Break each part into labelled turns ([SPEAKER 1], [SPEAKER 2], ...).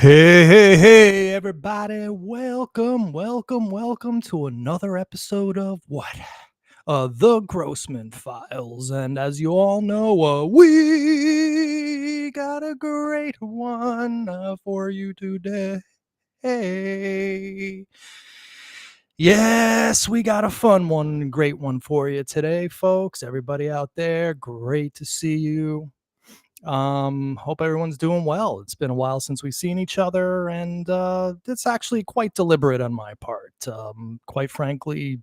[SPEAKER 1] Hey, everybody. Welcome to another episode of what? The Grossman Files. And as you all know, we got a great one for you today. Yes, we got a fun one, great one for you today, folks. Everybody out there, great to see you. Hope everyone's doing well. It's been a while since we've seen each other, and it's actually quite deliberate on my part. Quite frankly,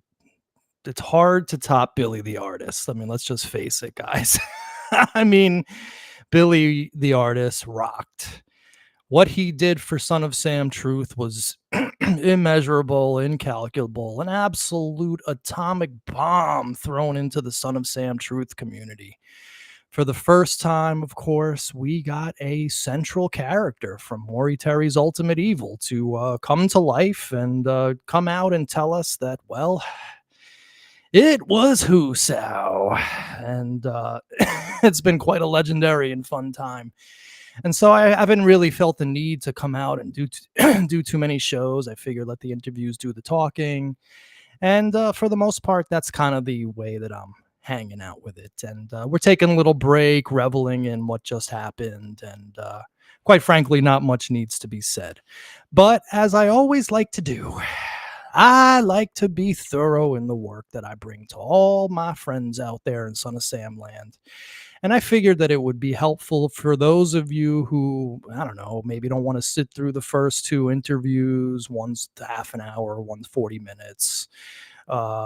[SPEAKER 1] it's hard to top Billy the Artist. I mean, let's just face it, guys. I mean, Billy the Artist rocked. What he did for Son of Sam Truth was immeasurable, incalculable, an absolute atomic bomb thrown into the Son of Sam Truth community. For the first time, of course, we got a central character from Maury Terry's Ultimate Evil to come to life and come out and tell us that, well, it was Husau. And it's been quite a legendary and fun time. And so I haven't really felt the need to come out and do too many shows. I figured let the interviews do the talking. And for the most part, that's kind of the way that I'm hanging out with it. And we're taking a little break, reveling in what just happened. And quite frankly, not much needs to be said. But as I always like to do, I like to be thorough in the work that I bring to all my friends out there in Son of Sam land. And I figured that it would be helpful for those of you who, I don't know, maybe don't want to sit through the first two interviews. One's half an hour, one's 40 minutes.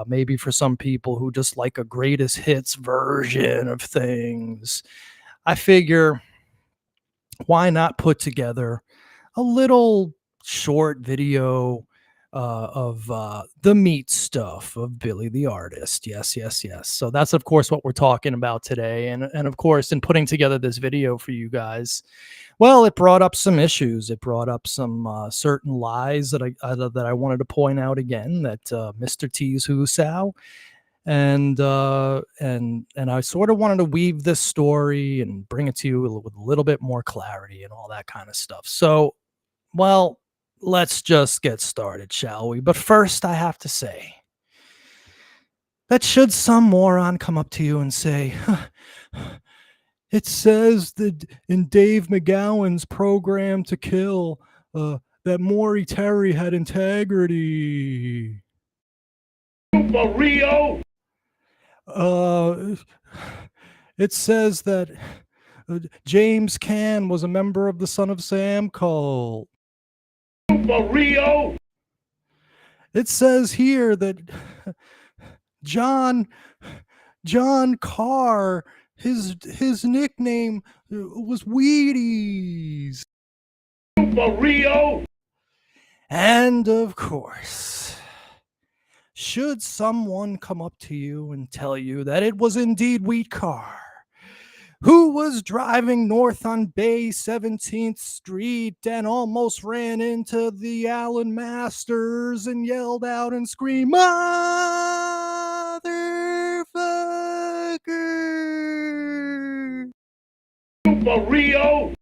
[SPEAKER 1] Maybe for some people who just like a greatest hits version of things. I figure, why not put together a little short video of the meat stuff of Billy the Artist. Yes. So that's, of course, what we're talking about today. And of course, in putting together this video for you guys, well, it brought up some issues. It brought up some certain lies that I wanted to point out again, that Mr. T's Husau. And I sort of wanted to weave this story and bring it to you with a little bit more clarity and all that kind of stuff. So, well, let's just get started, shall we? But first, I have to say that should some moron come up to you and say, it says that in Dave McGowan's Program to Kill that Maury Terry had integrity.
[SPEAKER 2] For Rio?
[SPEAKER 1] It says that James Caan was a member of the Son of Sam cult.
[SPEAKER 2] For Rio?
[SPEAKER 1] It says here that John Carr, his nickname was Wheaties.
[SPEAKER 2] For Rio?
[SPEAKER 1] And of course, should someone come up to you and tell you that it was indeed Wheat Carr who was driving north on Bay 17th Street and almost ran into the Allen Masters and yelled out and screamed, "Motherfucker!"
[SPEAKER 2] For Rio?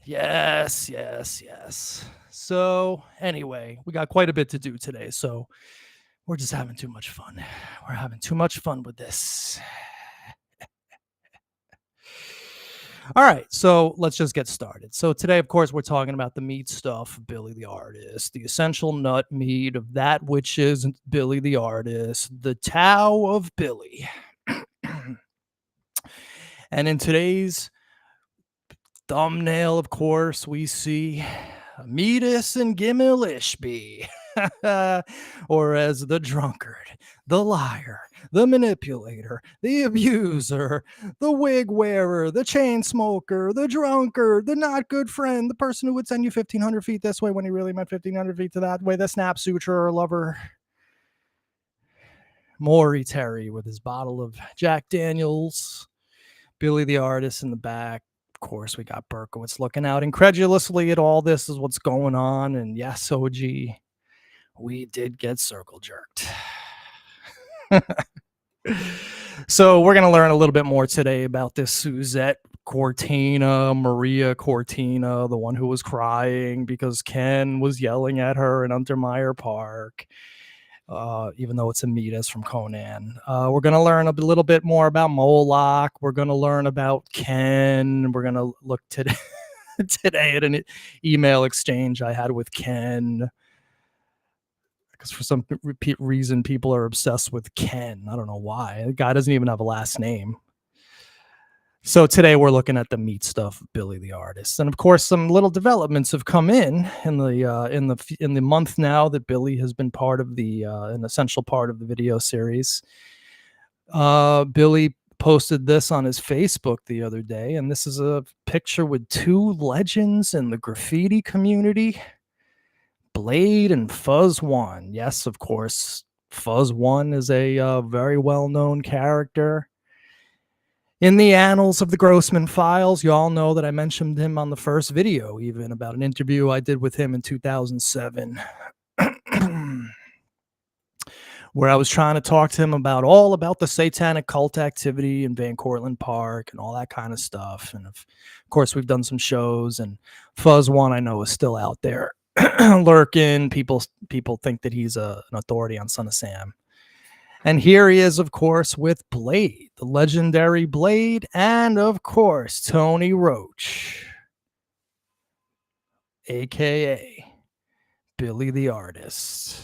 [SPEAKER 1] Yes. So anyway, we got quite a bit to do today, so we're just having too much fun. We're having too much fun with this. All right, so let's just get started. So today, of course, we're talking about the meat stuff of Billy the Artist, the essential nut meat of that which is Billy the Artist, the Tao of Billy. And in today's thumbnail, of course, we see Meatus and Gimel Ishby, or as the drunkard, the liar, the manipulator, the abuser, the wig wearer, the chain smoker, the drunkard, the not good friend, the person who would send you 1,500 feet this way when he really meant 1,500 feet to that way, the snap suturer lover, Maury Terry with his bottle of Jack Daniels, Billy the Artist in the back. Of course, we got Berkowitz looking out incredulously at all this is what's going on. And yes, OG, we did get circle jerked. So we're going to learn a little bit more today about this Suzette Cortina, Maria Cortina, the one who was crying because Ken was yelling at her in Untermeyer Park, even though it's Amidas from Conan. We're going to learn a little bit more about Moloch. We're going to learn about Ken. We're going to look today, today at an email exchange I had with Ken. Because for some reason, people are obsessed with Ken. I don't know why. The guy doesn't even have a last name. So today we're looking at the meat stuff of Billy the Artist, and of course some little developments have come in the month now that Billy has been part of an essential part of the video series. Billy posted this on his Facebook the other day, and this is a picture with two legends in the graffiti community, Blade and Fuzz One. Yes, of course, Fuzz One is a very well-known character in the annals of the Grossman Files. You all know that I mentioned him on the first video, even about an interview I did with him in 2007, where I was trying to talk to him all about the satanic cult activity in Van Cortlandt Park and all that kind of stuff. And of course, we've done some shows, and Fuzz One I know is still out there lurking. People think that he's an authority on Son of Sam. And here he is, of course, with Blade, the legendary Blade, and of course, Tony Roach, aka Billy the Artist.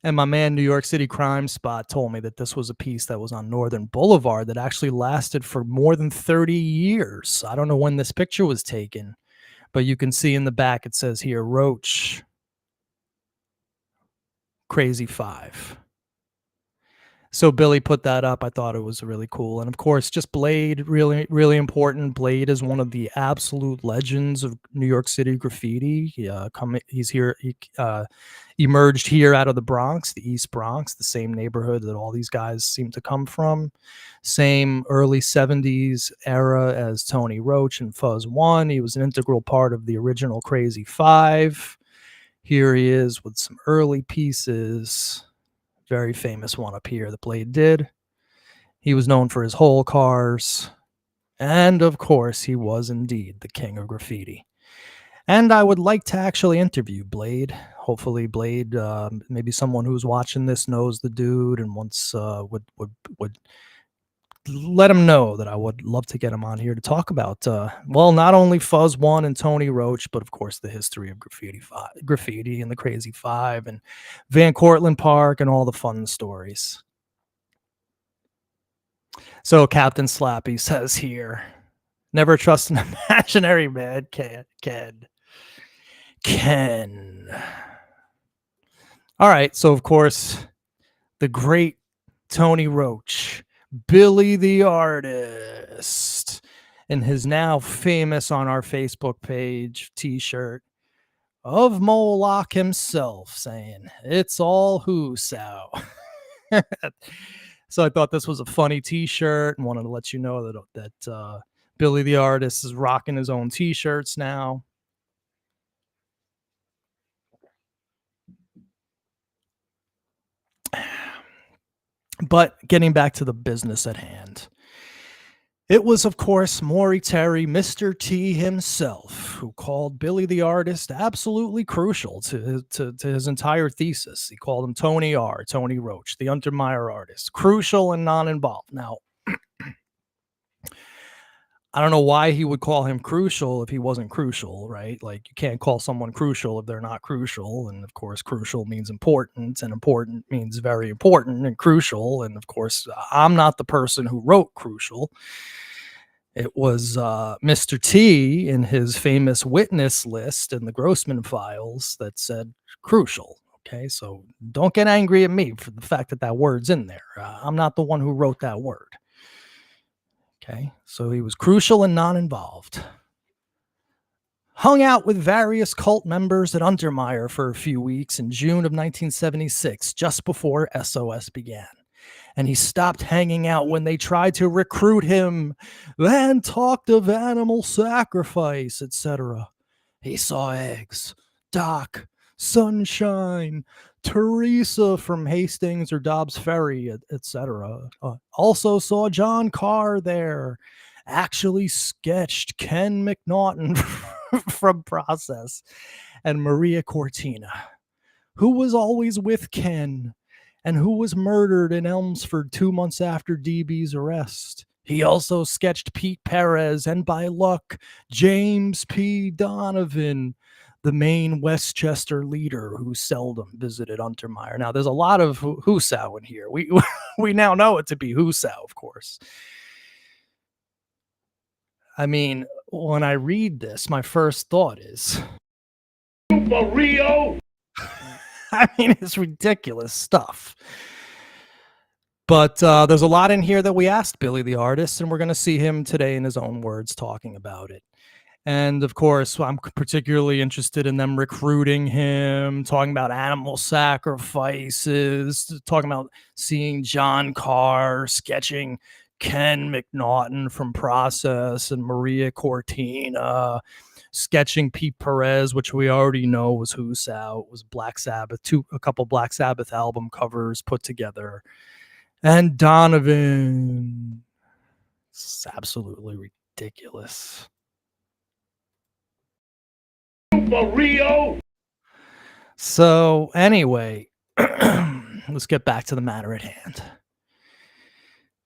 [SPEAKER 1] And my man, New York City Crime Spot, told me that this was a piece that was on Northern Boulevard that actually lasted for more than 30 years. I don't know when this picture was taken, but you can see in the back it says here, Roach, Crazy 5. So Billy put that up. I thought it was really cool. And of course, just Blade, really, really important. Blade is one of the absolute legends of New York City graffiti. He's here. He emerged here out of the Bronx, the East Bronx, the same neighborhood that all these guys seem to come from. Same early 70s era as Tony Roach and Fuzz One. He was an integral part of the original Crazy 5. Here he is with some early pieces. Very famous one up here that Blade did. He was known for his whole cars. And of course, he was indeed the king of graffiti. And I would like to actually interview Blade. Hopefully Blade, maybe someone who's watching this knows the dude and wants would let him know that I would love to get him on here to talk about, not only Fuzz One and Tony Roach, but of course the history of graffiti and the Crazy 5 and Van Cortlandt Park and all the fun stories. So Captain Slappy says here, never trust an imaginary man, Ken. All right, so of course, the great Tony Roach, Billy the Artist, and his now famous on our Facebook page t-shirt of Moloch himself saying, "It's all Husau." So I thought this was a funny t-shirt and wanted to let you know that Billy the Artist is rocking his own t-shirts now. But getting back to the business at hand, it was, of course, Maury Terry, Mr. T himself, who called Billy the Artist absolutely crucial to his entire thesis. He called him Tony Roach, the Untermeyer Artist, crucial and non-involved. Now, I don't know why he would call him crucial if he wasn't crucial, right? Like, you can't call someone crucial if they're not crucial. And of course, crucial means important, and important means very important and crucial. And of course, I'm not the person who wrote Crucial. It was Mr. T in his famous witness list in the Grossman Files that said crucial. Okay, so don't get angry at me for the fact that that word's in there. I'm not the one who wrote that word. Okay, so he was crucial and non-involved. Hung out with various cult members at Untermeyer for a few weeks in June of 1976, just before SOS began. And he stopped hanging out when they tried to recruit him and talked of animal sacrifice, etc. He saw eggs, Doc, Sunshine, Teresa from Hastings or Dobbs Ferry, etc. Also saw John Carr there, actually sketched Ken McNaughton from Process and Maria Cortina, who was always with Ken and who was murdered in Elmsford 2 months after DB's arrest. He also sketched Pete Perez and, by luck, James P. Donovan, the main Westchester leader who seldom visited Untermeyer. Now, there's a lot of Husau in here. We now know it to be Husau, of course. I mean, when I read this, my first thought is,
[SPEAKER 2] Super Rio.
[SPEAKER 1] I mean, it's ridiculous stuff. But there's a lot in here that we asked Billy the artist, and we're going to see him today in his own words talking about it. And of course, I'm particularly interested in them recruiting him, talking about animal sacrifices, talking about seeing John Carr sketching Ken McNaughton from Process and Maria Cortina, sketching Pete Perez, which we already know was Husau. It was Black Sabbath, a couple Black Sabbath album covers put together. And Donovan. It's absolutely ridiculous.
[SPEAKER 2] Super Rio.
[SPEAKER 1] So anyway, let's get back to the matter at hand.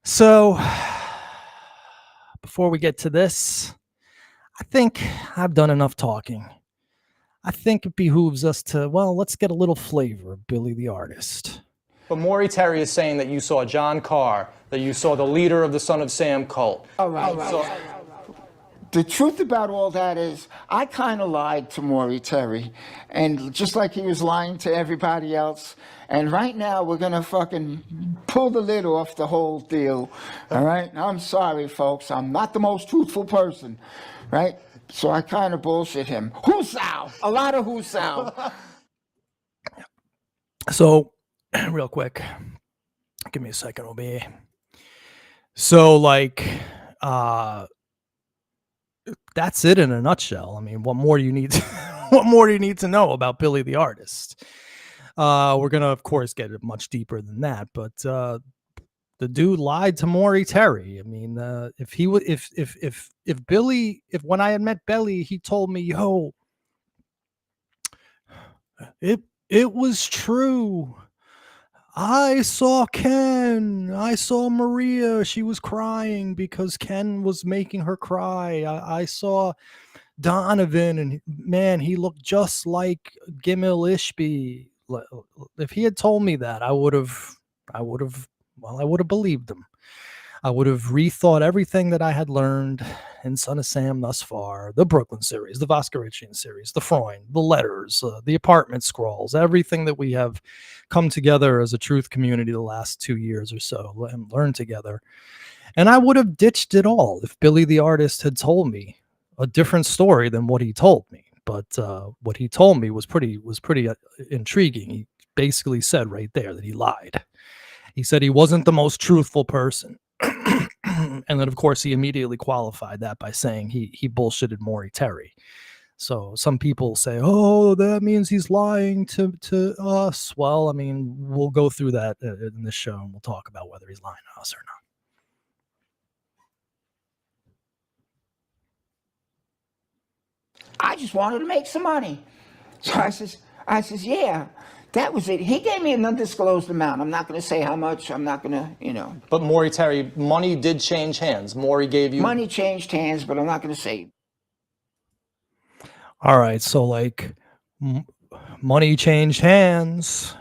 [SPEAKER 1] So before we get to this, I think I've done enough talking. I think it behooves us to, well, let's get a little flavor of Billy the artist.
[SPEAKER 3] But Maury Terry is saying that you saw John Carr, that you saw the leader of the Son of Sam cult.
[SPEAKER 4] All right. The truth about all that is, I kind of lied to Maury Terry, and just like he was lying to everybody else. And right now, we're gonna fucking pull the lid off the whole deal. All right? I'm sorry, folks. I'm not the most truthful person, right? So I kind of bullshit him. Husau! A lot of Husau.
[SPEAKER 1] So, real quick, give me a second, OB. So, like, that's it in a nutshell. I mean, what more do you need? What more do you need to know about Billy the artist? We're gonna, of course, get it much deeper than that, but the dude lied to Maury Terry. I mean, if he would, if Billy, if when I had met Billy, he told me, "Yo, it was true. I saw Ken. I saw Maria. She was crying because Ken was making her cry. I saw Donovan, and man, he looked just like Gimel Ishby." If he had told me that, I would have believed him. I would have rethought everything that I had learned in Son of Sam thus far, the Brooklyn series, the Voskerichian series, the Freund, the letters, the apartment scrolls, everything that we have come together as a truth community the last 2 years or so and learned together. And I would have ditched it all if Billy the artist had told me a different story than what he told me. But what he told me was pretty intriguing. He basically said right there that he lied. He said he wasn't the most truthful person. And then, of course, he immediately qualified that by saying he bullshitted Maury Terry. So some people say, oh, that means he's lying to us. Well, I mean, we'll go through that in this show, and we'll talk about whether he's lying to us or not.
[SPEAKER 4] I just wanted to make some money. So I says, yeah, that was it. He gave me an undisclosed amount. I'm not going to say how much. I'm not going to,
[SPEAKER 3] But Maury Terry, money did change hands. Maury gave you...
[SPEAKER 4] Money changed hands, but I'm not going to say.
[SPEAKER 1] All right, so like money changed hands.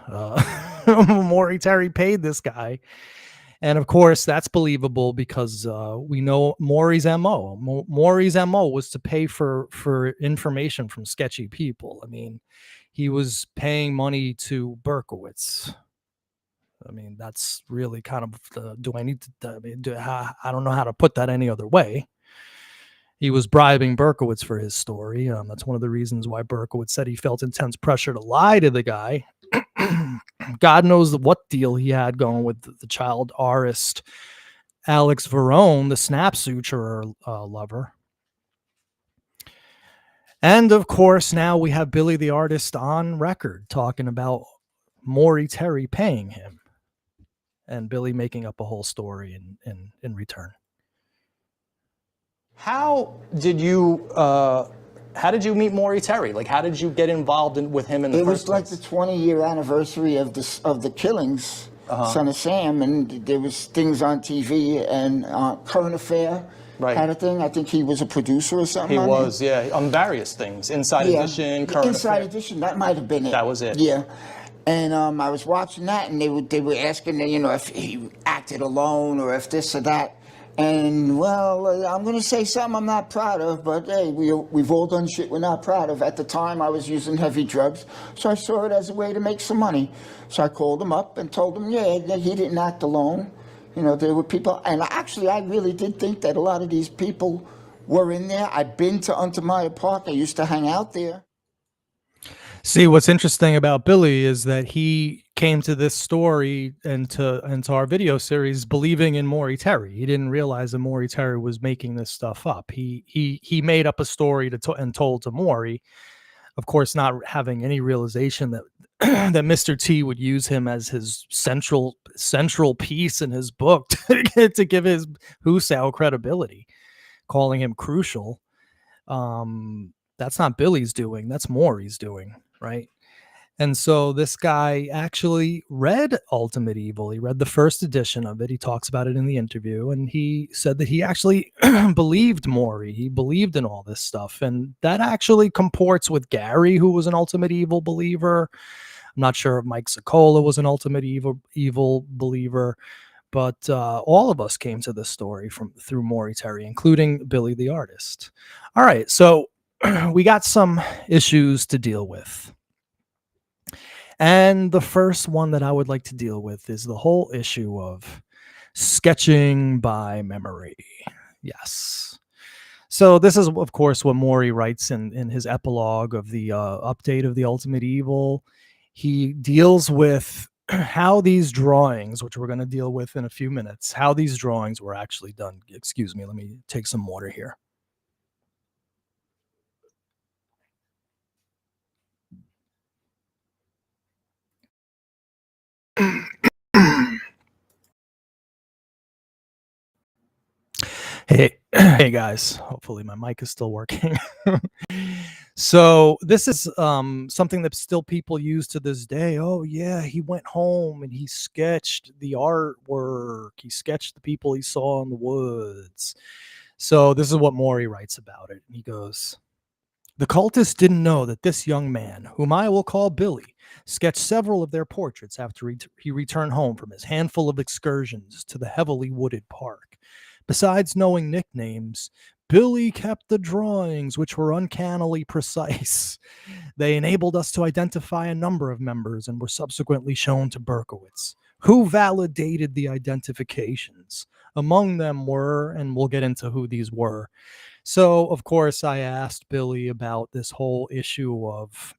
[SPEAKER 1] Maury Terry paid this guy. And of course, that's believable because we know Maury's MO. Maury's MO was to pay for information from sketchy people. I mean, he was paying money to Berkowitz. I mean, that's really kind of I don't know how to put that any other way. He was bribing Berkowitz for his story. That's one of the reasons why Berkowitz said he felt intense pressure to lie to the guy. God knows what deal he had going with the child artist Alex Verone, the snap suturer lover. And of course, now we have Billy the artist on record talking about Maury Terry paying him and Billy making up a whole story in return.
[SPEAKER 3] How did you meet Maury Terry? Like, how did you get involved with him in the
[SPEAKER 4] It
[SPEAKER 3] first
[SPEAKER 4] was like
[SPEAKER 3] place?
[SPEAKER 4] the 20-year anniversary of the killings, Son of Sam, and there was things on TV and Current Affair
[SPEAKER 3] Right.
[SPEAKER 4] had a thing. I think he was a producer or something.
[SPEAKER 3] He
[SPEAKER 4] on
[SPEAKER 3] was, yeah, on various things. Inside Edition, Current
[SPEAKER 4] Inside
[SPEAKER 3] Affair.
[SPEAKER 4] Edition. That might have been it.
[SPEAKER 3] That was it.
[SPEAKER 4] Yeah. And I was watching that, and they were asking, if he acted alone or if this or that. And, well, I'm going to say something I'm not proud of, but, hey, we've all done shit we're not proud of. At the time, I was using heavy drugs, so I saw it as a way to make some money. So I called him up and told him, that he didn't act alone. There were people, and actually, I really did think that a lot of these people were in there. I've been to Untermeyer Park. I used to hang out there.
[SPEAKER 1] See, what's interesting about Billy is that he came to this story and to our video series believing in Maury Terry. He didn't realize that Maury Terry was making this stuff up. He made up a story and told to Maury, of course, not having any realization that that Mr. T would use him as his central piece in his book to give his Husau credibility, calling him crucial. That's not Billy's doing. That's Maury's doing. Right. And so this guy actually read Ultimate Evil. He read the first edition of it. He talks about it in the interview, and he said that he actually believed Maury. He believed in all this stuff. And that actually comports with Gary, who was an Ultimate Evil believer. I'm not sure if Mike Sikola was an Ultimate Evil believer, but all of us came to this story through Maury Terry, including Billy the artist. All right. So we got some issues to deal with. And the first one that I would like to deal with is the whole issue of sketching by memory. Yes. So this is, of course, what Maury writes in his epilogue of the update of the Ultimate Evil. He deals with how these drawings, which we're going to deal with in a few minutes, how these drawings were actually done. Excuse me, let me take some water here. Hey guys, hopefully my mic is still working. So this is something that still people use to this day. Oh yeah, he went home and he sketched the artwork. He sketched the people he saw in the woods. So this is what Maury writes about it. He goes, "The cultists didn't know that this young man, whom I will call Billy, sketched several of their portraits after he returned home from his handful of excursions to the heavily wooded park. Besides knowing nicknames, Billy kept the drawings, which were uncannily precise. They enabled us to identify a number of members and were subsequently shown to Berkowitz, who validated the identifications. Among them were," and we'll get into who these were. So, of course, I asked Billy about this whole issue of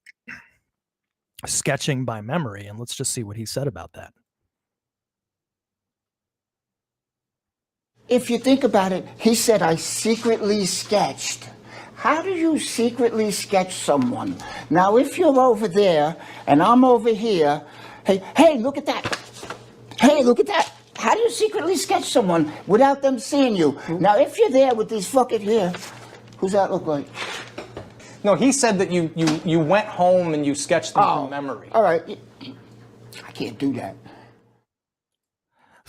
[SPEAKER 1] sketching by memory, and let's just see what he said about that.
[SPEAKER 4] If you think about it, he said, I secretly sketched. How do you secretly sketch someone? Now, if you're over there and I'm over here, hey, look at that. Hey, look at that. How do you secretly sketch someone without them seeing you? Now, if you're there with these fucking hair, who's that look like?
[SPEAKER 3] No, he said that you went home and you sketched them from memory.
[SPEAKER 4] All right. I can't do that.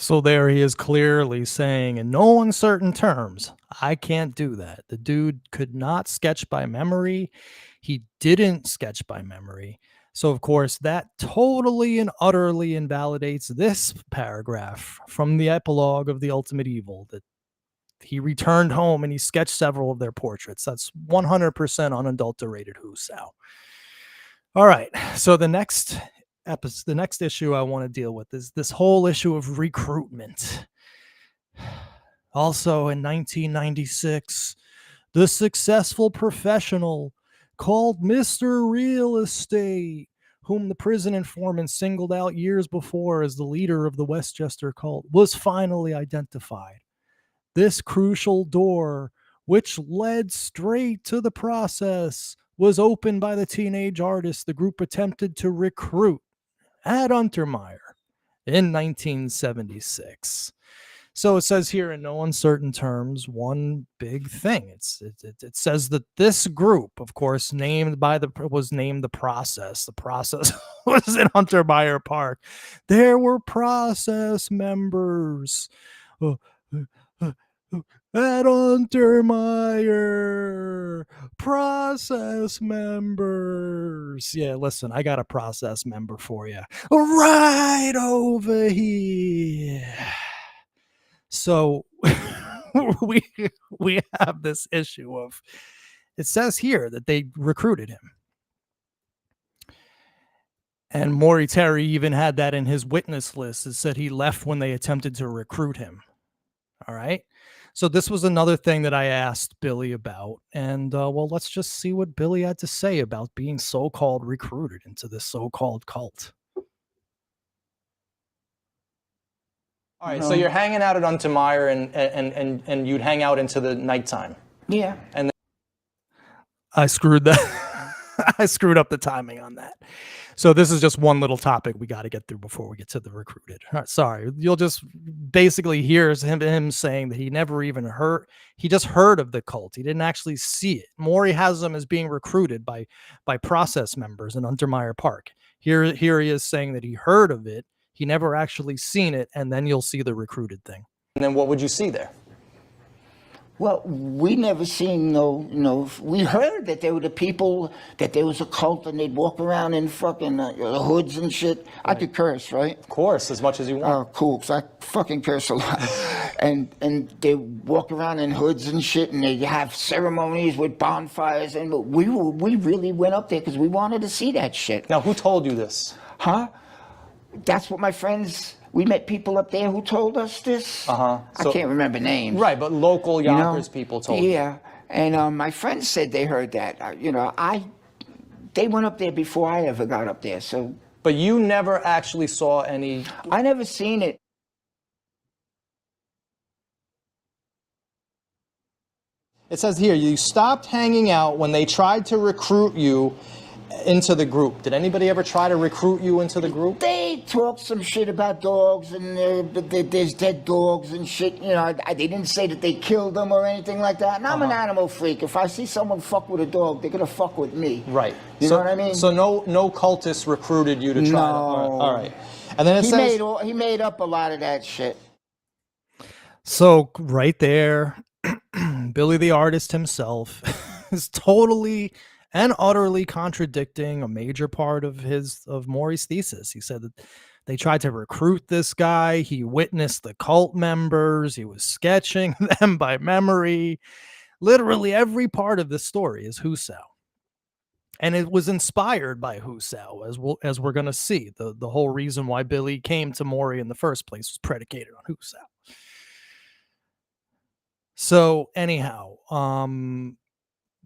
[SPEAKER 1] So there he is clearly saying in no uncertain terms, I can't do that. The dude could not sketch by memory. He didn't sketch by memory. So, of course, that totally and utterly invalidates this paragraph from the epilogue of the Ultimate Evil, that he returned home and he sketched several of their portraits. That's 100% unadulterated Husau. All right. So the next issue I want to deal with is this whole issue of recruitment. Also in 1996, the successful professional called Mr. Real Estate, whom the prison informant singled out years before as the leader of the Westchester cult, was finally identified. This crucial door, which led straight to the process, was opened by the teenage artist the group attempted to recruit at Untermeyer in 1976. So it says here in no uncertain terms, one big thing. It says that this group, of course, was named the Process. The Process was in Untermeyer Park. There were Process members uh, uh, uh, at Untermeyer. Process members. Yeah, listen, I got a Process member for you right over here. So we we have this issue of, it says here that they recruited him. And Maury Terry even had that in his witness list. It said he left when they attempted to recruit him. All right. So this was another thing that I asked Billy about. And well, let's just see what Billy had to say about being so-called recruited into this so-called cult.
[SPEAKER 3] All right, so you're hanging out at Untermeyer and you'd hang out into the nighttime.
[SPEAKER 4] Yeah.
[SPEAKER 3] And
[SPEAKER 1] I screwed that. I screwed up the timing on that. So this is just one little topic we got to get through before we get to the recruited. All right, sorry. You'll just basically hear him saying that he never even heard. He just heard of the cult. He didn't actually see it. Maury has them as being recruited by Process members in Untermeyer Park. Here he is saying that he heard of it. He never actually seen it, and then you'll see the recruited thing.
[SPEAKER 3] And then what would you see there?
[SPEAKER 4] Well, we never seen we heard that there were the people, that there was a cult and they'd walk around in fucking hoods and shit. Right. I could curse, right?
[SPEAKER 3] Of course, as much as you want.
[SPEAKER 4] Oh, cool, because I fucking curse a lot. and they walk around in hoods and shit, and they have ceremonies with bonfires, and we really went up there because we wanted to see that shit.
[SPEAKER 3] Now, who told you this?
[SPEAKER 4] Huh? That's what my friends, we met people up there who told us this. I can't remember names.
[SPEAKER 3] Right, but local Yonkers people told you.
[SPEAKER 4] Yeah, and my friends said they heard that. They went up there before I ever got up there, so.
[SPEAKER 3] But you never actually saw any.
[SPEAKER 4] I never seen it.
[SPEAKER 3] It says here, you stopped hanging out when they tried to recruit you into the group. Did anybody ever try to recruit you into the group?
[SPEAKER 4] They talked some shit about dogs, and there's dead dogs and shit. They didn't say that they killed them or anything like that. And I'm an animal freak. If I see someone fuck with a dog, they're gonna fuck with me.
[SPEAKER 3] Right.
[SPEAKER 4] You know what I mean?
[SPEAKER 3] So no cultists recruited you to try to. All right. And then it says
[SPEAKER 4] he made up a lot of that shit.
[SPEAKER 1] So right there, Billy the artist himself is totally and utterly contradicting a major part of Maury's thesis. He said that they tried to recruit this guy. He witnessed the cult members. He was sketching them by memory. Literally every part of this story is Husau. And it was inspired by Husau, as we're going to see. The whole reason why Billy came to Maury in the first place was predicated on Husau. So anyhow,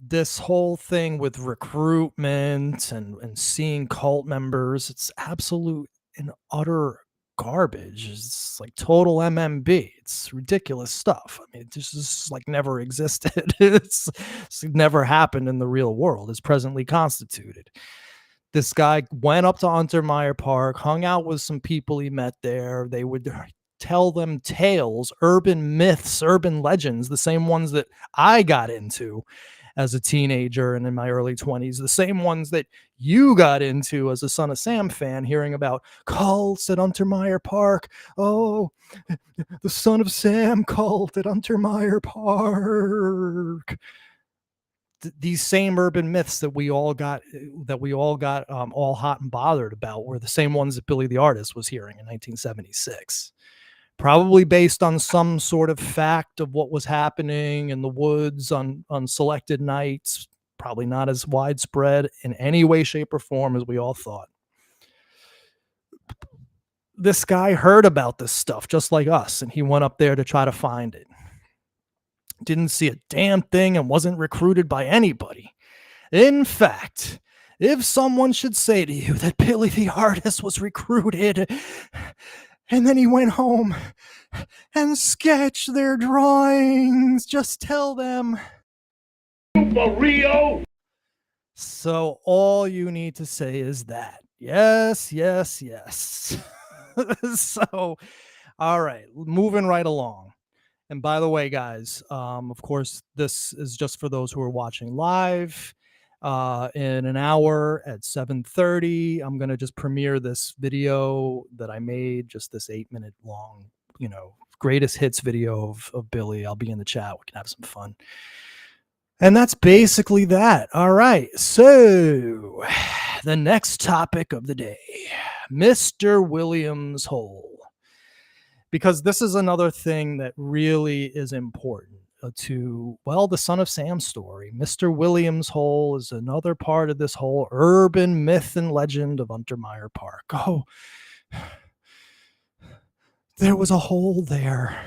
[SPEAKER 1] this whole thing with recruitment and seeing cult members, it's absolute and utter garbage. It's like total MMB. It's ridiculous stuff. I mean, this is like never existed. It's never happened in the real world. It's presently constituted. This guy went up to Untermeyer Park, hung out with some people he met there. They would tell them tales, urban myths, urban legends, the same ones that I got into as a teenager and in my early 20s, the same ones that you got into as a Son of Sam fan, hearing about cults at Untermeyer Park. Oh, the Son of Sam cult at Untermeyer Park. These same urban myths that we all got all hot and bothered about were the same ones that Billy the Artist was hearing in 1976. Probably based on some sort of fact of what was happening in the woods on selected nights, probably not as widespread in any way, shape, or form as we all thought. This guy heard about this stuff just like us, and he went up there to try to find it. Didn't see a damn thing and wasn't recruited by anybody. In fact, if someone should say to you that Billy the Artist was recruited and then he went home and sketched their drawings, just tell them.
[SPEAKER 2] Super Rio.
[SPEAKER 1] So all you need to say is that. Yes, yes, yes. So All right, moving right along. And by the way, guys, of course, this is just for those who are watching live. In an hour at 7:30, I'm gonna just premiere this video that I made, just this 8-minute long, greatest hits video of Billy. I'll be in the chat. We can have some fun. And that's basically that. All right. So the next topic of the day, Mr. Williams Hole. Because this is another thing that really is important to, well, the Son of Sam story. Mr. Williams Hole is another part of this whole urban myth and legend of Untermeyer Park. Oh, there was a hole there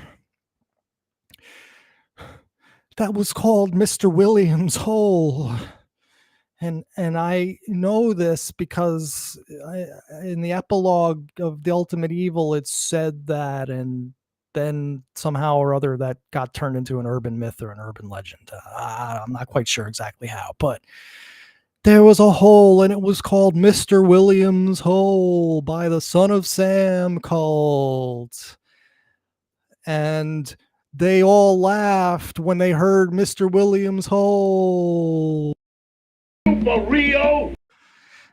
[SPEAKER 1] that was called Mr. Williams Hole. And I know this because in the epilogue of The Ultimate Evil, it said that, and then somehow or other that got turned into an urban myth or an urban legend. I'm not quite sure exactly how, but there was a hole, and it was called Mr. Williams Hole by the Son of Sam cult. And they all laughed when they heard Mr. Williams Hole.
[SPEAKER 2] For Rio.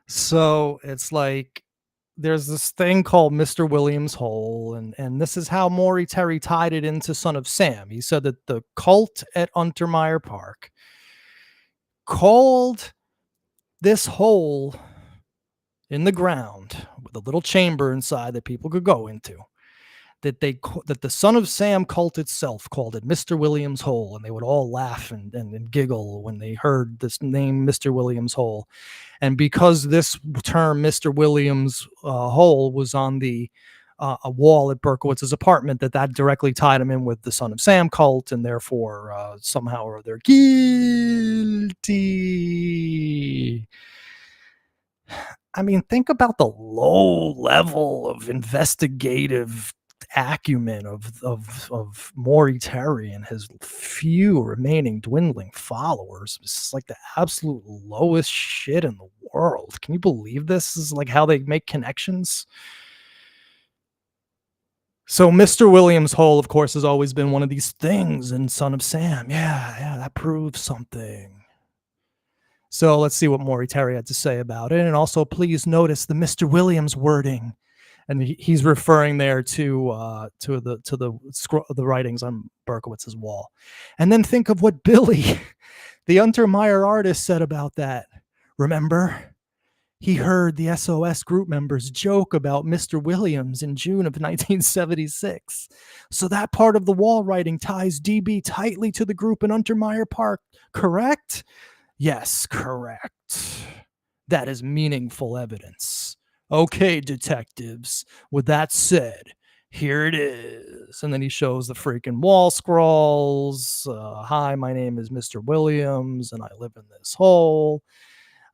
[SPEAKER 1] So it's like there's this thing called Mr. Williams Hole, and this is how Maury Terry tied it into Son of Sam. He said that the cult at Untermeyer Park called this hole in the ground with a little chamber inside that people could go into, that the Son of Sam cult itself called it Mr. Williams Hole, and they would all laugh and giggle when they heard this name, Mr. Williams Hole. And because this term, Mr. Williams Hole, was on the a wall at Berkowitz's apartment, that directly tied him in with the Son of Sam cult, and therefore somehow or other guilty. I mean, think about the low level of investigative acumen of Maury Terry and his few remaining dwindling followers. It's like the absolute lowest shit in the world. Can you believe this? This is like how they make connections. So Mr. Williams Hole, of course, has always been one of these things in Son of Sam. Yeah, that proves something. So let's see what Maury Terry had to say about it. And also, please notice the Mr. Williams wording. And he's referring there to the writings on Berkowitz's wall. And then think of what Billy, the Untermeyer artist, said about that. Remember, he heard the SOS group members joke about Mr. Williams in June of 1976. So that part of the wall writing ties DB tightly to the group in Untermeyer Park, correct? Yes, correct. That is meaningful evidence. Okay, detectives, with that said, here it is. And then he shows the freaking wall scrolls. Hi, my name is Mr. Williams, and I live in this hole.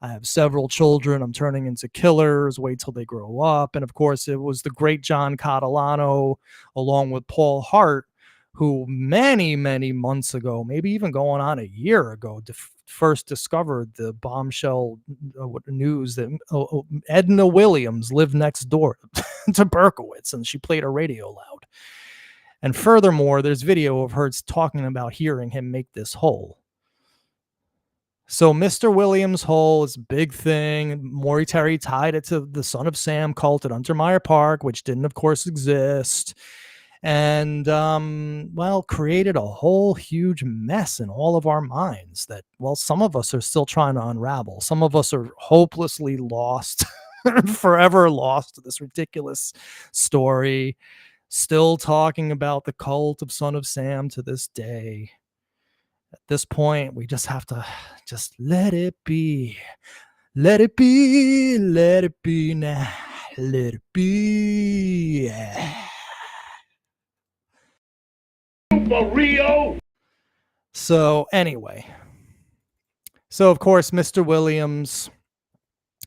[SPEAKER 1] I have several children. I'm turning into killers. Wait till they grow up. And of course, it was the great John Catalano, along with Paul Hart, who many, many months ago, maybe even going on a year ago, first discovered the bombshell news that Edna Williams lived next door to Berkowitz, and she played her radio loud. And furthermore, there's video of her talking about hearing him make this hole. So Mr. Williams Hole is a big thing. Maury Terry tied it to the Son of Sam cult at Untermeyer Park, which didn't, of course, exist. And, well, created a whole huge mess in all of our minds that, well, some of us are still trying to unravel. Some of us are hopelessly lost, forever lost to this ridiculous story, still talking about the cult of Son of Sam to this day. At this point, we just have to just let it be. Let it be. Let it be now. Let it be.
[SPEAKER 2] For Rio.
[SPEAKER 1] So anyway, of course, Mr. Williams,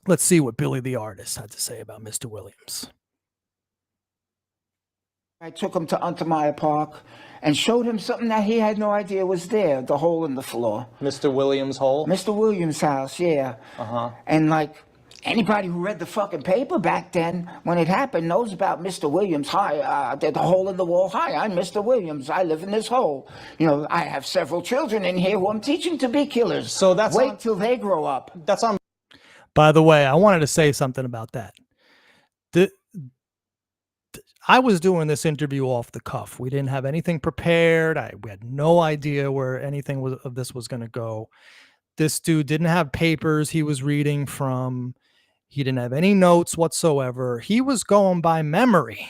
[SPEAKER 1] let's see what Billy the artist had to say about Mr. Williams.
[SPEAKER 4] I took him to Untermeyer Park and showed him something that he had no idea was there, the hole in the floor.
[SPEAKER 3] Mr. Williams Hole?
[SPEAKER 4] Mr. Williams' house, yeah.
[SPEAKER 3] Uh-huh.
[SPEAKER 4] And like, Anybody who read the fucking paper back then when it happened knows about Mr. Williams. Hi, the hole in the wall. Hi, I'm Mr. Williams. I live in this hole. You know, I have several children in here who I'm teaching to be killers.
[SPEAKER 3] So that's
[SPEAKER 4] wait
[SPEAKER 3] on-
[SPEAKER 4] till they grow up.
[SPEAKER 3] That's on
[SPEAKER 1] By the way, I wanted to say something about that. I was doing this interview off the cuff. We didn't have anything prepared. We had no idea where anything of this was going to go. This dude didn't have papers he was reading from. He didn't have any notes whatsoever. He was going by memory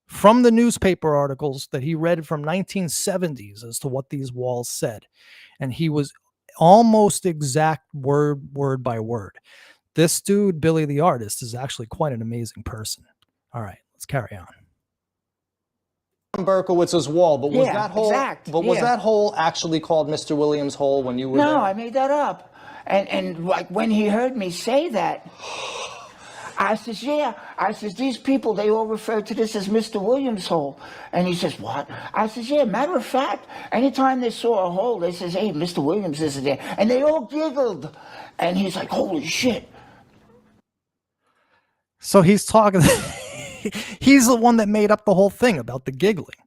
[SPEAKER 1] from the newspaper articles that he read from 1970s as to what these walls said. And he was almost exact word by word. This dude, Billy the Artist, is actually quite an amazing person. All right, let's carry on.
[SPEAKER 3] Berkowitz's wall, but was
[SPEAKER 4] Yeah,
[SPEAKER 3] that hole?
[SPEAKER 4] exact,
[SPEAKER 3] But was
[SPEAKER 4] yeah.
[SPEAKER 3] that hole actually called Mr. Williams' hole when you were
[SPEAKER 4] No,
[SPEAKER 3] there?
[SPEAKER 4] I made that up. And like when he heard me say that, I says, yeah. I says, these people, they all refer to this as Mr. Williams' hole. And he says, what? I says, yeah, matter of fact, anytime they saw a hole, they says, hey, Mr. Williams is there. And they all giggled. And he's like, holy shit.
[SPEAKER 1] So he's talking. He's the one that made up the whole thing about the giggling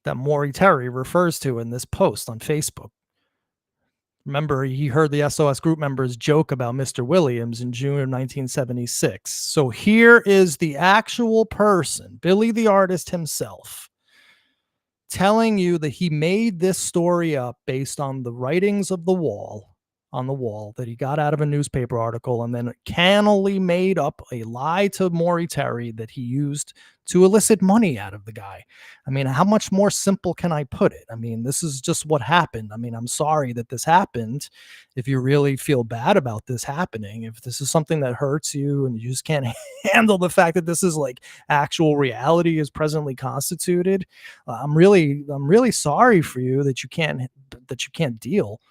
[SPEAKER 1] that Maury Terry refers to in this post on Facebook. Remember, he heard the SOS group members joke about Mr. Williams in June of 1976. So here is the actual person, Billy the Artist himself, telling you that he made this story up based on the writings of on the wall that he got out of a newspaper article, and then cannily made up a lie to Maury Terry that he used to elicit money out of the guy. I mean, how much more simple can I put it? I mean, this is just what happened. I mean, I'm sorry that this happened. If you really feel bad about this happening, if this is something that hurts you and you just can't handle the fact that this is like actual reality is presently constituted, I'm really sorry for you that you can't deal.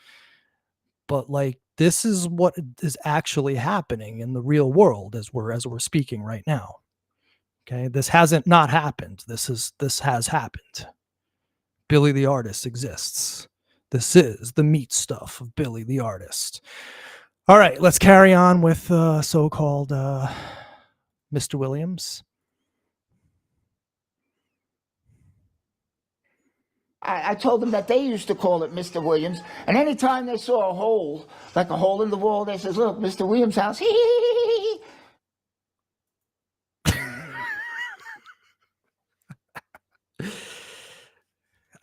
[SPEAKER 1] But like, this is what is actually happening in the real world as we're speaking right now. Okay, this hasn't not happened. This has happened. Billy the Artist exists. This is the meat stuff of Billy the Artist. All right, let's carry on with so-called Mr. Williams.
[SPEAKER 4] I told them that they used to call it Mr. Williams. And anytime they saw a hole, like a hole in the wall, they says, look, Mr. Williams' house.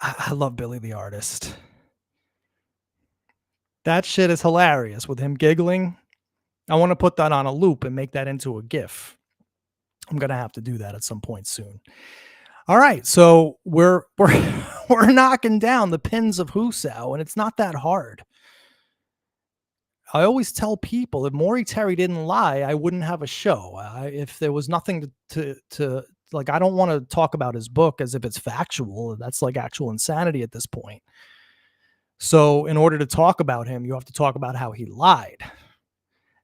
[SPEAKER 1] I love Billy the Artist. That shit is hilarious with him giggling. I want to put that on a loop and make that into a GIF. I'm going to have to do that at some point soon. All right, so we're knocking down the pins of Husau, and it's not that hard. I always tell people if Maury Terry didn't lie, I wouldn't have a show. If there was nothing to like, I don't want to talk about his book as if it's factual. That's like actual insanity at this point. So in order to talk about him, you have to talk about how he lied.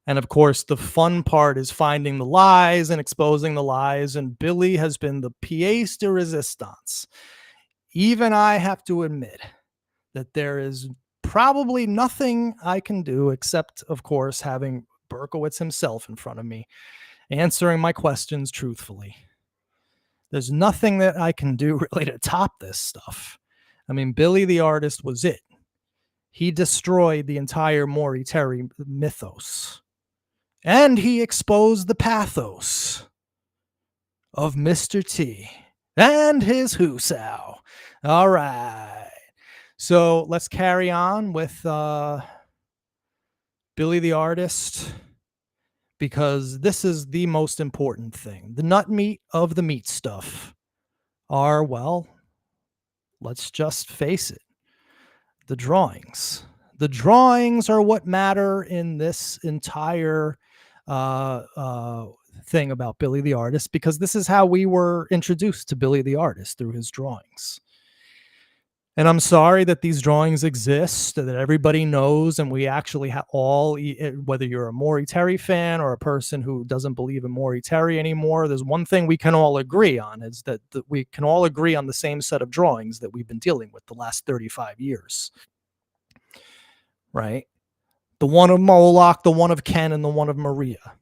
[SPEAKER 1] And of course, the fun part is finding the lies and exposing the lies. And Billy has been the pièce de résistance. Even I have to admit that there is probably nothing I can do except, of course, having Berkowitz himself in front of me, answering my questions truthfully. There's nothing that I can do really to top this stuff. I mean, Billy the Artist was it. He destroyed the entire Maury Terry mythos. And he exposed the pathos of Mr. T and his Husau. All right. So let's carry on with Billy the Artist, because this is the most important thing. The nut meat of the meat stuff are, well, let's just face it, the drawings. The drawings are what matter in this entire thing about Billy the Artist, because this is how we were introduced to Billy the Artist, through his drawings. And I'm sorry that these drawings exist, that everybody knows, and we actually have all, whether you're a Maury Terry fan or a person who doesn't believe in Maury Terry anymore, there's one thing we can all agree on, is that we can all agree on the same set of drawings that we've been dealing with the last 35 years. Right? The one of Moloch, the one of Ken, and the one of Maria.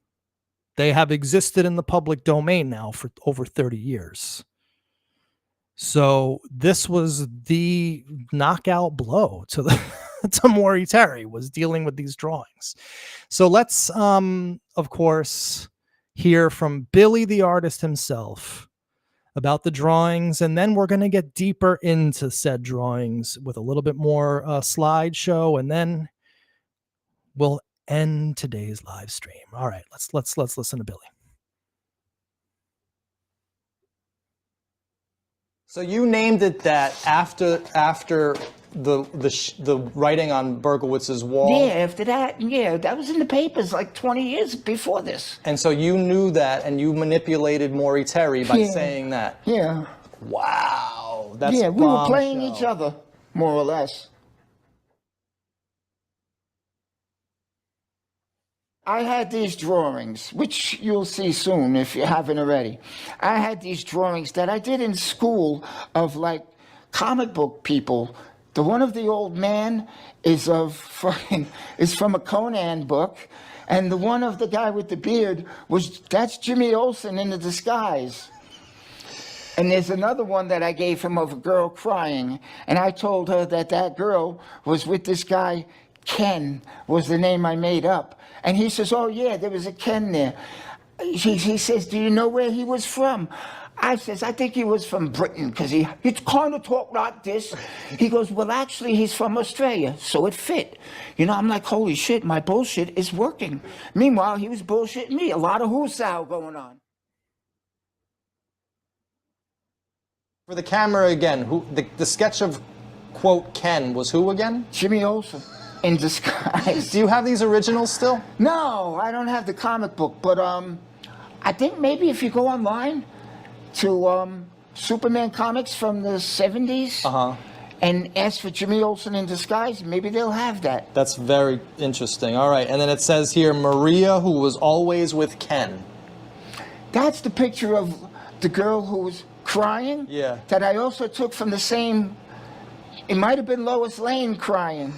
[SPEAKER 1] They have existed in the public domain now for over 30 years. So this was the knockout blow to the to Maury Terry, was dealing with these drawings. So let's of course hear from Billy the artist himself about the drawings, and then we're going to get deeper into said drawings with a little bit more slideshow, and then we'll end today's live stream. All right, let's listen to Billy.
[SPEAKER 3] So you named it that after the writing on Berkowitz's wall.
[SPEAKER 4] Yeah, after that, yeah, that was in the papers like 20 years before this.
[SPEAKER 3] And so you knew that, and you manipulated Maury Terry by
[SPEAKER 4] Yeah.
[SPEAKER 3] saying that.
[SPEAKER 4] Yeah.
[SPEAKER 3] Wow, that's
[SPEAKER 4] Yeah, we were playing
[SPEAKER 3] bombshell.
[SPEAKER 4] each other, more or less. I had these drawings, which you'll see soon if you haven't already. I had these drawings that I did in school of like comic book people. The one of the old man is from a Conan book, and the one of the guy with the beard that's Jimmy Olsen in the disguise. And there's another one that I gave him of a girl crying, and I told her that that girl was with this guy. Ken was the name I made up. And he says, oh yeah, there was a Ken there. He says, do you know where he was from? I says, I think he was from Britain, because he kind of talked like this. He goes, well, actually, he's from Australia, so it fit. You know, I'm like, holy shit, my bullshit is working. Meanwhile, he was bullshitting me. A lot of whoosao going on.
[SPEAKER 3] For the camera again, the sketch of, quote, Ken was who again?
[SPEAKER 4] Jimmy Olsen. In disguise.
[SPEAKER 3] Do you have these originals still?
[SPEAKER 4] No, I don't have the comic book, but I think maybe if you go online to Superman comics from the 70s and ask for Jimmy Olsen in disguise, maybe they'll have that.
[SPEAKER 3] That's very interesting. All right, and then it says here, Maria, who was always with Ken.
[SPEAKER 4] That's the picture of the girl who was crying.
[SPEAKER 3] Yeah.
[SPEAKER 4] That I also took from the same, it might have been Lois Lane crying.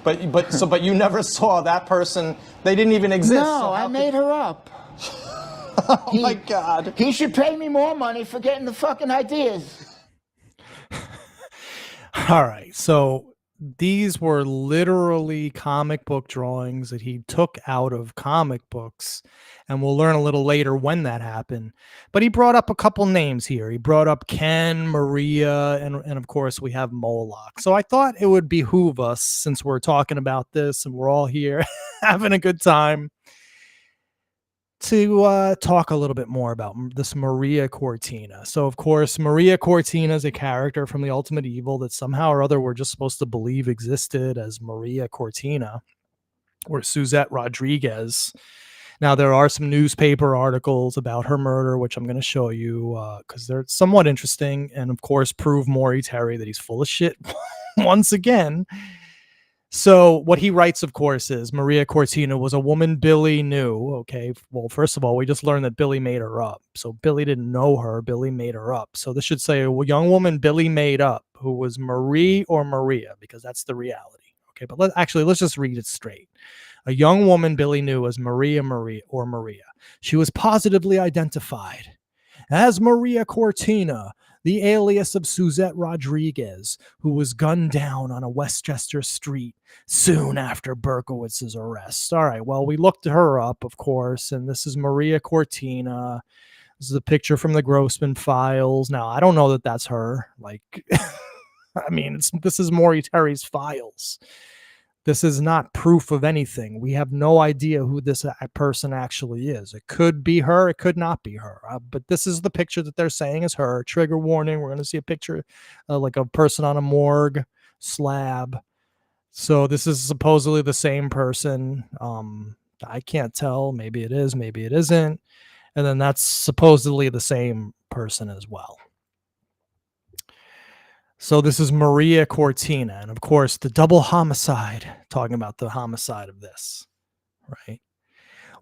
[SPEAKER 3] But you never saw that person. They didn't even exist.
[SPEAKER 4] No,
[SPEAKER 3] so
[SPEAKER 4] I made her up.
[SPEAKER 3] Oh my God.
[SPEAKER 4] He should pay me more money for getting the fucking ideas.
[SPEAKER 1] All right, so these were literally comic book drawings that he took out of comic books, and we'll learn a little later when that happened. But he brought up a couple names here. He brought up Ken, Maria, and of course we have Moloch. So I thought it would behoove us, since we're talking about this and we're all here having a good time, to talk a little bit more about this Maria Cortina. So, of course, Maria Cortina is a character from the Ultimate Evil that somehow or other we're just supposed to believe existed as Maria Cortina or Suzette Rodriguez. Now, there are some newspaper articles about her murder, which I'm going to show you because they're somewhat interesting, and, of course, prove Maury Terry that he's full of shit once again. So what he writes, of course, is Maria Cortina was a woman Billy knew. Okay, well, first of all, we just learned that Billy made her up. So Billy didn't know her. Billy made her up. So this should say a young woman Billy made up, who was Marie or Maria, because that's the reality. Okay, but let's just read it straight. A young woman Billy knew as Maria or Maria. She was positively identified as Maria Cortina, the alias of Suzette Rodriguez, who was gunned down on a Westchester street soon after Berkowitz's arrest. All right, well, we looked her up, of course, and this is Maria Cortina. This is a picture from the Grossman files. Now, I don't know that that's her. Like, I mean, this is Maury Terry's files. This is not proof of anything. We have no idea who this person actually is. It could be her. It could not be her. But this is the picture that they're saying is her. Trigger warning. We're going to see a picture like a person on a morgue slab. So this is supposedly the same person. I can't tell. Maybe it is. Maybe it isn't. And then that's supposedly the same person as well. So this is Maria Cortina, and of course the double homicide, talking about the homicide of this, right?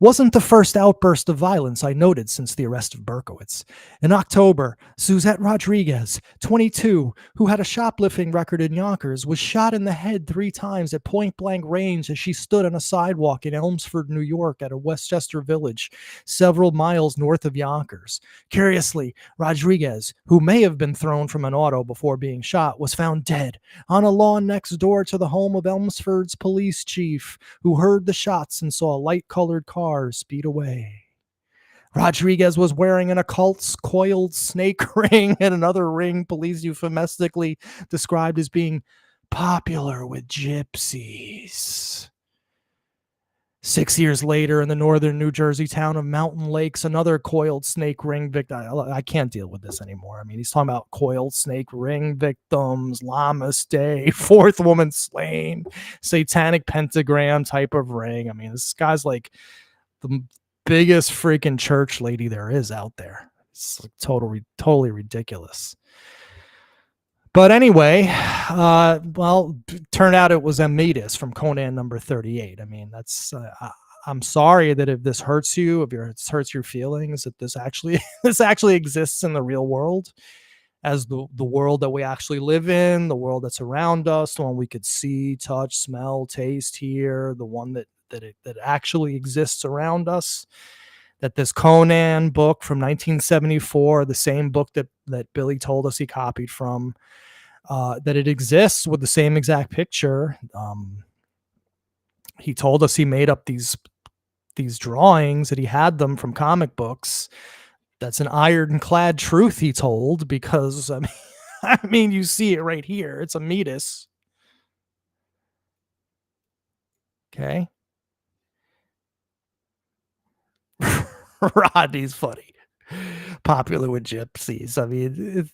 [SPEAKER 1] wasn't the first outburst of violence I noted since the arrest of Berkowitz. In October, Suzette Rodriguez, 22, who had a shoplifting record in Yonkers, was shot in the head 3 times at point-blank range as she stood on a sidewalk in Elmsford, New York at a Westchester village, several miles north of Yonkers. Curiously, Rodriguez, who may have been thrown from an auto before being shot, was found dead on a lawn next door to the home of Elmsford's police chief, who heard the shots and saw a light-colored car speed away. Rodriguez was wearing an occult coiled snake ring and another ring police euphemistically described as being popular with gypsies. 6 years later, in the northern New Jersey town of Mountain Lakes, another coiled snake ring victim. I can't deal with this anymore. I mean, he's talking about coiled snake ring victims, Lammas Day, 4th woman slain, satanic pentagram type of ring. I mean, this guy's like the biggest freaking church lady there is out there. It's like totally ridiculous. But anyway, well, turned out it was Amidus from Conan number 38. I mean, that's I'm sorry that if this hurts you, if it hurts your feelings, that this actually exists in the real world, as the world that we actually live in, the world that's around us, the one we could see, touch, smell, taste, hear, the one that actually exists around us. That this Conan book from 1974, the same book that Billy told us he copied from, that it exists with the same exact picture. He told us he made up these drawings, that he had them from comic books. That's an ironclad truth, he told, because I mean, you see it right here. It's Amidus. Okay. Rodney's funny. Popular with gypsies. I mean,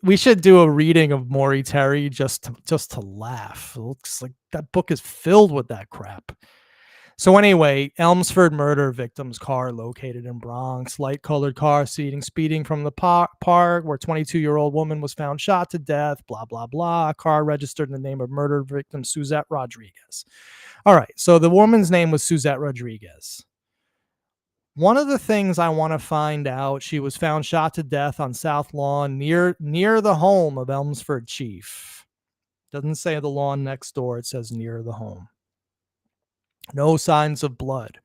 [SPEAKER 1] we should do a reading of Maury Terry just to laugh. It looks like that book is filled with that crap. So anyway, Elmsford murder victim's car located in Bronx. Light-colored car speeding from the park where 22-year-old woman was found shot to death, blah, blah, blah. Car registered in the name of murder victim Suzette Rodriguez. All right, so the woman's name was Suzette Rodriguez. One of the things I want to find out, she was found shot to death on South Lawn near the home of Elmsford Chief. Doesn't say the lawn next door. It says near the home. No signs of blood.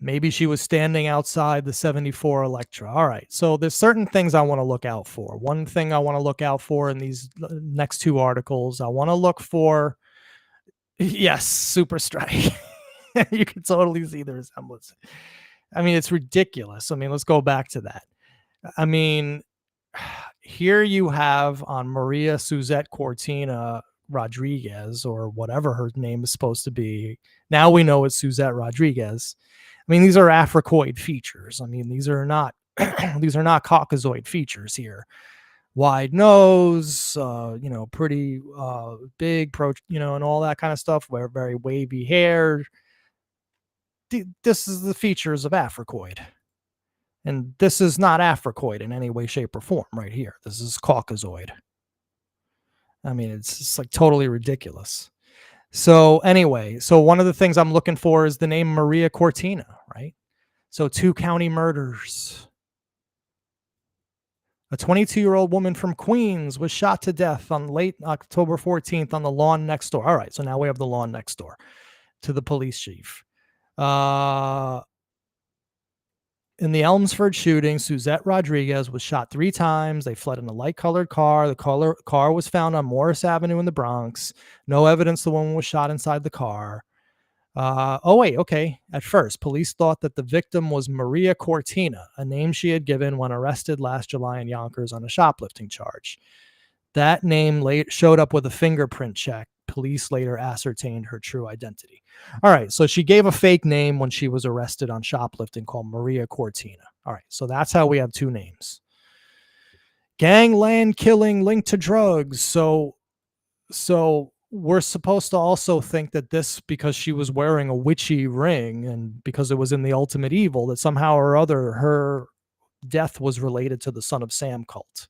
[SPEAKER 1] Maybe she was standing outside the 74 Electra. All right. So there's certain things I want to look out for. One thing I want to look out for in these next 2 articles, I want to look for, yes, Super Strike. You can totally see the resemblance. I mean, it's ridiculous. I mean, let's go back to that. I mean, here you have on Maria Suzette Cortina Rodriguez, or whatever her name is supposed to be. Now we know it's Suzette Rodriguez. I mean, these are Africoid features. I mean, these are not these are not Caucasoid features here. Wide nose, pretty big, and all that kind of stuff. Very wavy hair. This is the features of Africoid. And this is not Africoid in any way, shape, or form right here. This is Caucasoid. I mean, it's just like totally ridiculous. So anyway, so one of the things I'm looking for is the name Maria Cortina, right? So 2 county murders. A 22-year-old woman from Queens was shot to death on late October 14th on the lawn next door. All right, so now we have the lawn next door to the police chief. In the Elmsford shooting, Suzette Rodriguez was shot 3 times. They fled in a light-colored car. The car was found on Morris Avenue in the Bronx. No evidence the woman was shot inside the car. At first, police thought that the victim was Maria Cortina, a name she had given when arrested last July in Yonkers on a shoplifting charge. That name showed up with a fingerprint check. Police later ascertained her true identity. All right, so she gave a fake name when she was arrested on shoplifting called Maria Cortina. All right, so that's how we have 2 names. Gangland killing linked to drugs. So we're supposed to also think that this, because she was wearing a witchy ring and because it was in the Ultimate Evil, that somehow or other her death was related to the Son of Sam cult.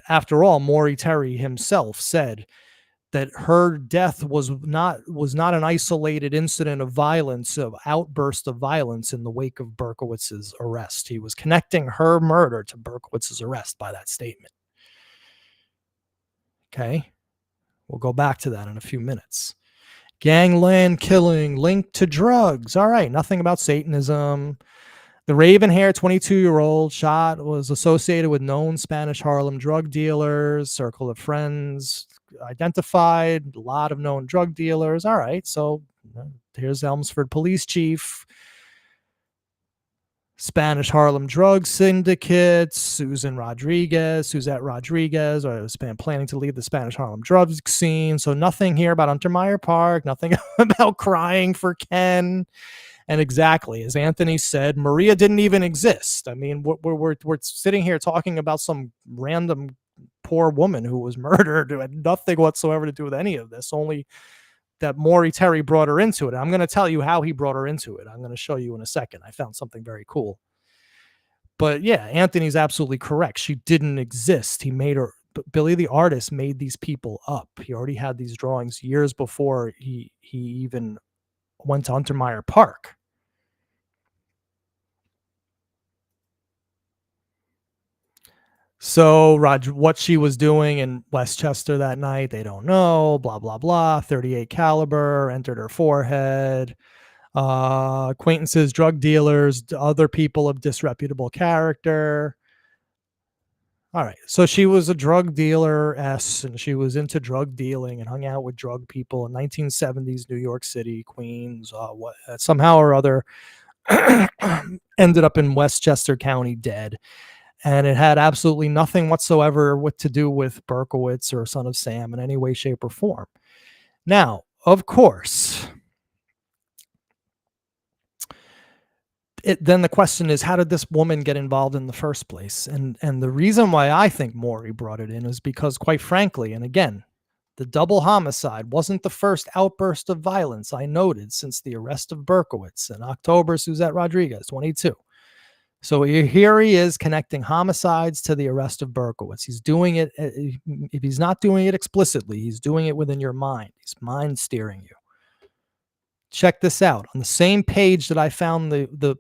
[SPEAKER 1] After all, Maury Terry himself said that her death was not an isolated incident of violence, of outburst of violence in the wake of Berkowitz's arrest. He was connecting her murder to Berkowitz's arrest by that statement. Okay, we'll go back to that in a few minutes. Gangland killing linked to drugs. All right, nothing about Satanism. The Raven-haired 22-year-old shot was associated with known Spanish Harlem drug dealers, circle of friends identified, a lot of known drug dealers. All right, so here's Elmsford Police Chief. Spanish Harlem drug syndicate, Suzette Rodriguez, was planning to leave the Spanish Harlem drug scene. So nothing here about Untermeyer Park, nothing about crying for Ken. And exactly, as Anthony said, Maria didn't even exist. I mean, we're sitting here talking about some random poor woman who was murdered, who had nothing whatsoever to do with any of this, only that Maury Terry brought her into it. I'm going to tell you how he brought her into it. I'm going to show you in a second. I found something very cool. But yeah, Anthony's absolutely correct. She didn't exist. He made her. Billy the artist made these people up. He already had these drawings years before he even went to Untermeyer Park. So what she was doing in Westchester that night, they don't know, blah, blah, blah. 38 caliber, entered her forehead. Acquaintances, drug dealers, other people of disreputable character. All right. So she was a drug dealer, and she was into drug dealing and hung out with drug people in 1970s New York City, Queens, somehow or other ended up in Westchester County dead. And it had absolutely nothing whatsoever to do with Berkowitz or Son of Sam in any way, shape, or form. Now, of course, then the question is, how did this woman get involved in the first place? And the reason why I think Maury brought it in is because, quite frankly, and again, the double homicide wasn't the first outburst of violence I noted since the arrest of Berkowitz in October. Suzette Rodriguez, 22. So here he is connecting homicides to the arrest of Berkowitz. He's doing it. If he's not doing it explicitly, he's doing it within your mind. He's mind steering you. Check this out. On the same page that I found the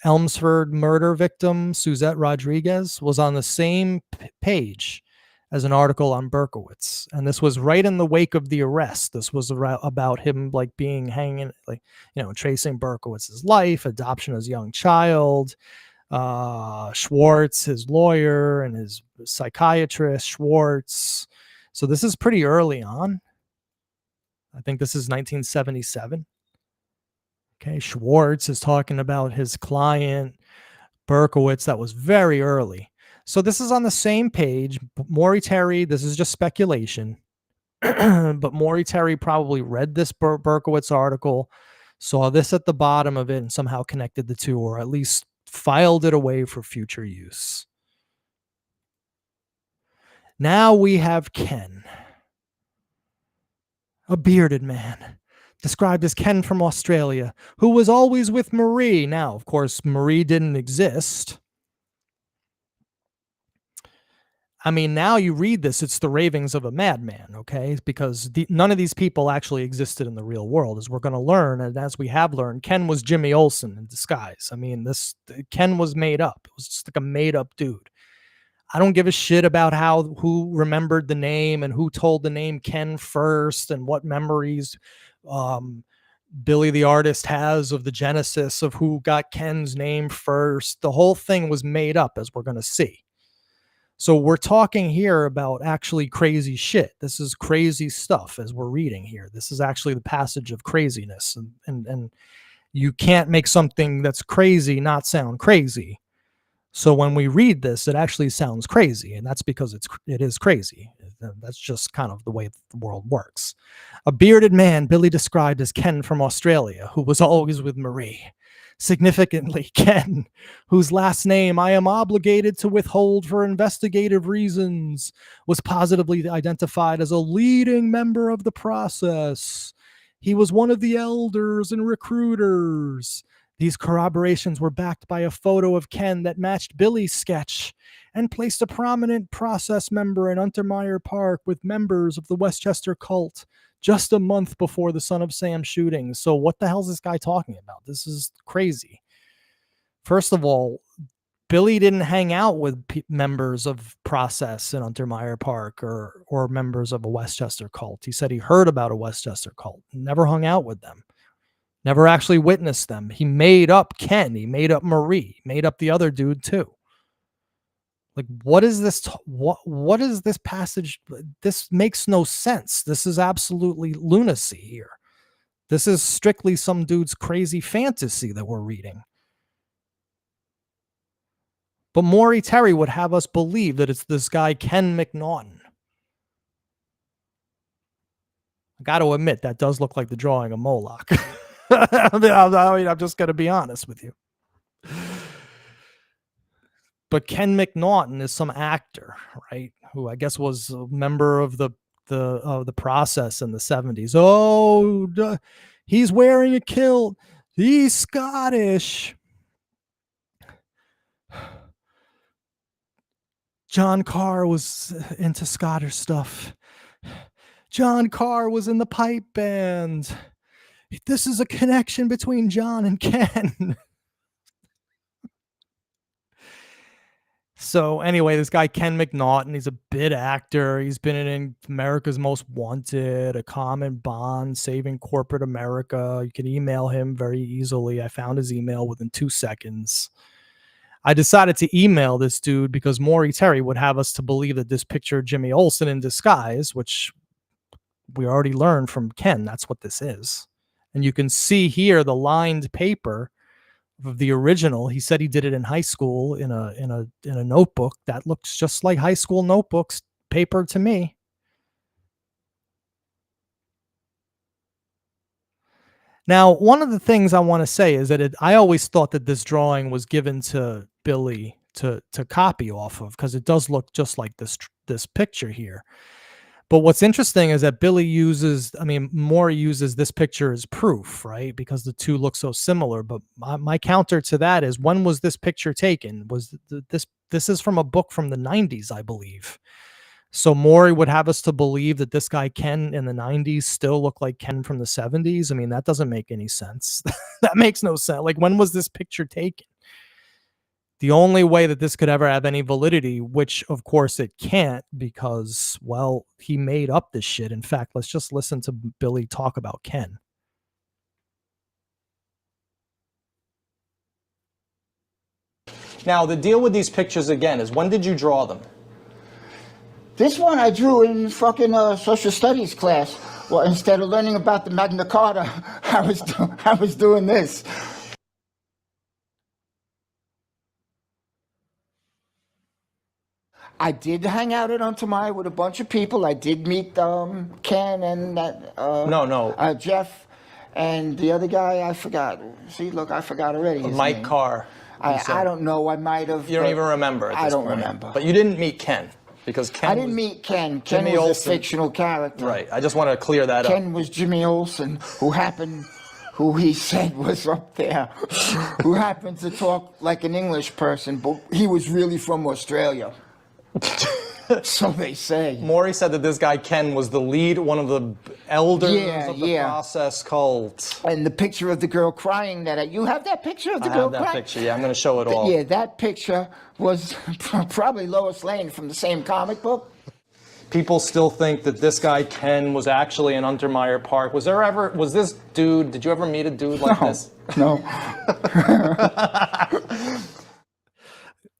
[SPEAKER 1] Elmsford murder victim, Suzette Rodriguez, was on the same page as an article on Berkowitz. And this was right in the wake of the arrest. This was about him being hanging, tracing Berkowitz's life, adoption as a young child, Schwartz, his lawyer, and his psychiatrist, Schwartz. So this is pretty early on. I think this is 1977. Okay, Schwartz is talking about his client, Berkowitz. That was very early. So this is on the same page. Maury Terry, this is just speculation, but Maury Terry probably read this Berkowitz article, saw this at the bottom of it, and somehow connected the two, or at least filed it away for future use. Now we have Ken, a bearded man, described as Ken from Australia, who was always with Marie. Now, of course, Marie didn't exist. I mean, now you read this, it's the ravings of a madman, okay? Because none of these people actually existed in the real world, as we're going to learn. And as we have learned, Ken was Jimmy Olsen in disguise. I mean, Ken was made up. It was just like a made up dude. I don't give a shit about who remembered the name and who told the name Ken first and what memories Billy the artist has of the genesis of who got Ken's name first. The whole thing was made up, as we're going to see. So we're talking here about actually crazy shit. This is crazy stuff as we're reading here. This is actually the passage of craziness. And you can't make something that's crazy not sound crazy. So when we read this, it actually sounds crazy. And that's because it is crazy. That's just kind of the way the world works. A bearded man, Billy described as Ken from Australia, who was always with Marie. Significantly, Ken, whose last name I am obligated to withhold for investigative reasons, was positively identified as a leading member of the process. He was one of the elders and recruiters. These corroborations were backed by a photo of Ken that matched Billy's sketch and placed a prominent process member in Untermeyer Park with members of the Westchester cult just a month before the Son of Sam shooting. So what the hell is this guy talking about? This is crazy. First of all, Billy didn't hang out with members of Process in Untermeyer Park or members of a Westchester cult. He said he heard about a Westchester cult, never hung out with them, never actually witnessed them. He made up Ken, he made up Marie, made up the other dude too. Like, what is this? What is this passage? This makes no sense. This is absolutely lunacy here. This is strictly some dude's crazy fantasy that we're reading. But Maury Terry would have us believe that it's this guy, Ken McNaughton. I got to admit, that does look like the drawing of Moloch. I mean, I'm just going to be honest with you. But Ken McNaughton is some actor, right? Who I guess was a member of the Process in the 70s. Oh, he's wearing a kilt. He's Scottish. John Carr was into Scottish stuff. John Carr was in the pipe band. This is a connection between John and Ken. So anyway, this guy, Ken McNaughton, he's a bit actor. He's been in America's Most Wanted, A Common Bond, Saving Corporate America. You can email him very easily. I found his email within 2 seconds. I decided to email this dude because Maury Terry would have us to believe that this picture of Jimmy Olsen in disguise, which we already learned from Ken, that's what this is. And you can see here the lined paper of the original. He said he did it in high school in a notebook that looks just like high school notebooks paper to me. Now, one of the things I want to say is that I always thought that this drawing was given to Billy to copy off of, because it does look just like this picture here. But what's interesting is that Maury uses this picture as proof, right? Because the two look so similar. But my counter to that is, when was this picture taken? This is from a book from the 90s, I believe. So Maury would have us to believe that this guy Ken in the 90s still looked like Ken from the 70s. I mean, that doesn't make any sense. That makes no sense. Like, when was this picture taken? The only way that this could ever have any validity, which of course it can't, because, well, he made up this shit. In fact, let's just listen to Billy talk about Ken.
[SPEAKER 3] Now, the deal with these pictures again is, when did you draw them?
[SPEAKER 4] This one I drew in fucking social studies class. Well, instead of learning about the Magna Carta, I was doing this. I did hang out at Untermeyer with a bunch of people. I did meet Ken and Jeff and the other guy. I forgot. See, look, I forgot already. His
[SPEAKER 3] Mike
[SPEAKER 4] name.
[SPEAKER 3] Carr.
[SPEAKER 4] I don't know. I might have.
[SPEAKER 3] You don't even remember at this
[SPEAKER 4] I don't
[SPEAKER 3] point.
[SPEAKER 4] remember.
[SPEAKER 3] But you didn't meet Ken, because Ken
[SPEAKER 4] I didn't meet Ken. Ken
[SPEAKER 3] Jimmy
[SPEAKER 4] was
[SPEAKER 3] Olsen.
[SPEAKER 4] a fictional character.
[SPEAKER 3] Right. I just want to clear that up.
[SPEAKER 4] Ken was Jimmy Olsen, who he said was up there, who happened to talk like an English person, but he was really from Australia. So they say.
[SPEAKER 3] Maury said that this guy Ken was the lead, one of the elders of the
[SPEAKER 4] Yeah.
[SPEAKER 3] Process cult.
[SPEAKER 4] And the picture of the girl crying, you have that picture of the
[SPEAKER 3] I
[SPEAKER 4] girl
[SPEAKER 3] have that
[SPEAKER 4] crying?
[SPEAKER 3] picture. Yeah, I'm going to show it all.
[SPEAKER 4] Yeah, that picture was probably Lois Lane from the same comic book.
[SPEAKER 3] People still think that this guy Ken was actually in Untermeyer Park. Was this dude, did you ever meet a dude like this?
[SPEAKER 4] No.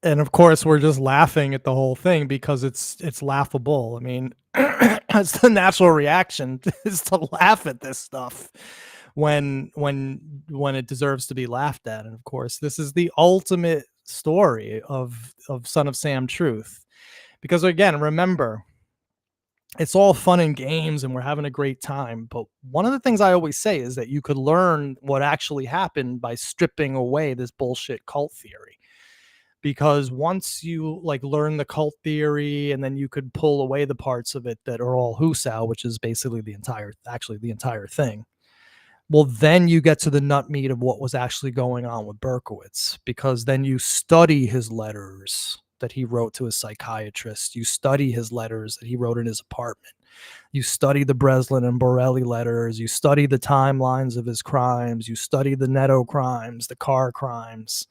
[SPEAKER 1] And of course, we're just laughing at the whole thing because it's laughable. I mean, it's the natural reaction is to laugh at this stuff when it deserves to be laughed at. And of course, this is the ultimate story of Son of Sam truth. Because again, remember, it's all fun and games and we're having a great time. But one of the things I always say is that you could learn what actually happened by stripping away this bullshit cult theory. Because once you learn the cult theory, and then you could pull away the parts of it that are all Husserl, which is basically the entire thing. Well, then you get to the nut meat of what was actually going on with Berkowitz, because then you study his letters that he wrote to his psychiatrist. You study his letters that he wrote in his apartment. You study the Breslin and Borelli letters. You study the timelines of his crimes. You study the Netto crimes, the car crimes.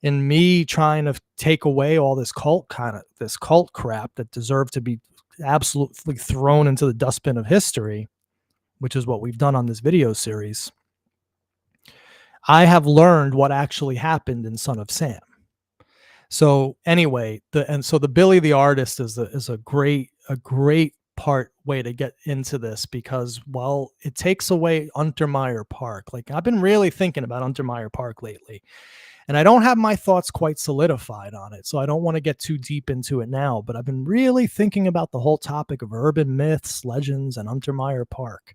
[SPEAKER 1] And me trying to take away all this cult crap that deserved to be absolutely thrown into the dustbin of history, which is what we've done on this video series. I have learned what actually happened in Son of Sam. So anyway, the Billy the Artist is a great way to get into this, because, well, it takes away Untermeyer Park. Like, I've been really thinking about Untermeyer Park lately, and I don't have my thoughts quite solidified on it, so I don't want to get too deep into it now, but I've been really thinking about the whole topic of urban myths, legends, and Untermeyer Park,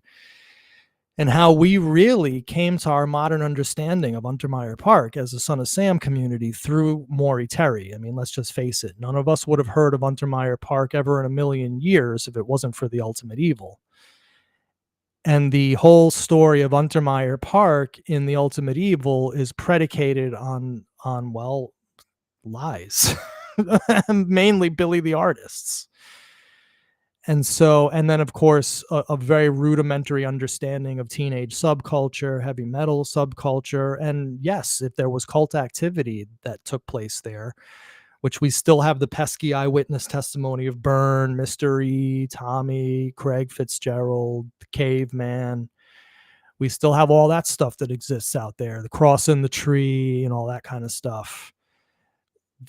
[SPEAKER 1] and how we really came to our modern understanding of Untermeyer Park as a Son of Sam community through Maury Terry. I mean, let's just face it. None of us would have heard of Untermeyer Park ever in a million years if it wasn't for the Ultimate Evil. And the whole story of Untermeyer Park in the Ultimate Evil is predicated on well, lies. Mainly Billy the Artist's. And then, of course, a very rudimentary understanding of teenage subculture, heavy metal subculture. And yes, if there was cult activity that took place there, which we still have the pesky eyewitness testimony of Byrne, Mystery, Tommy, Craig Fitzgerald, the Caveman. We still have all that stuff that exists out there, the cross in the tree and all that kind of stuff.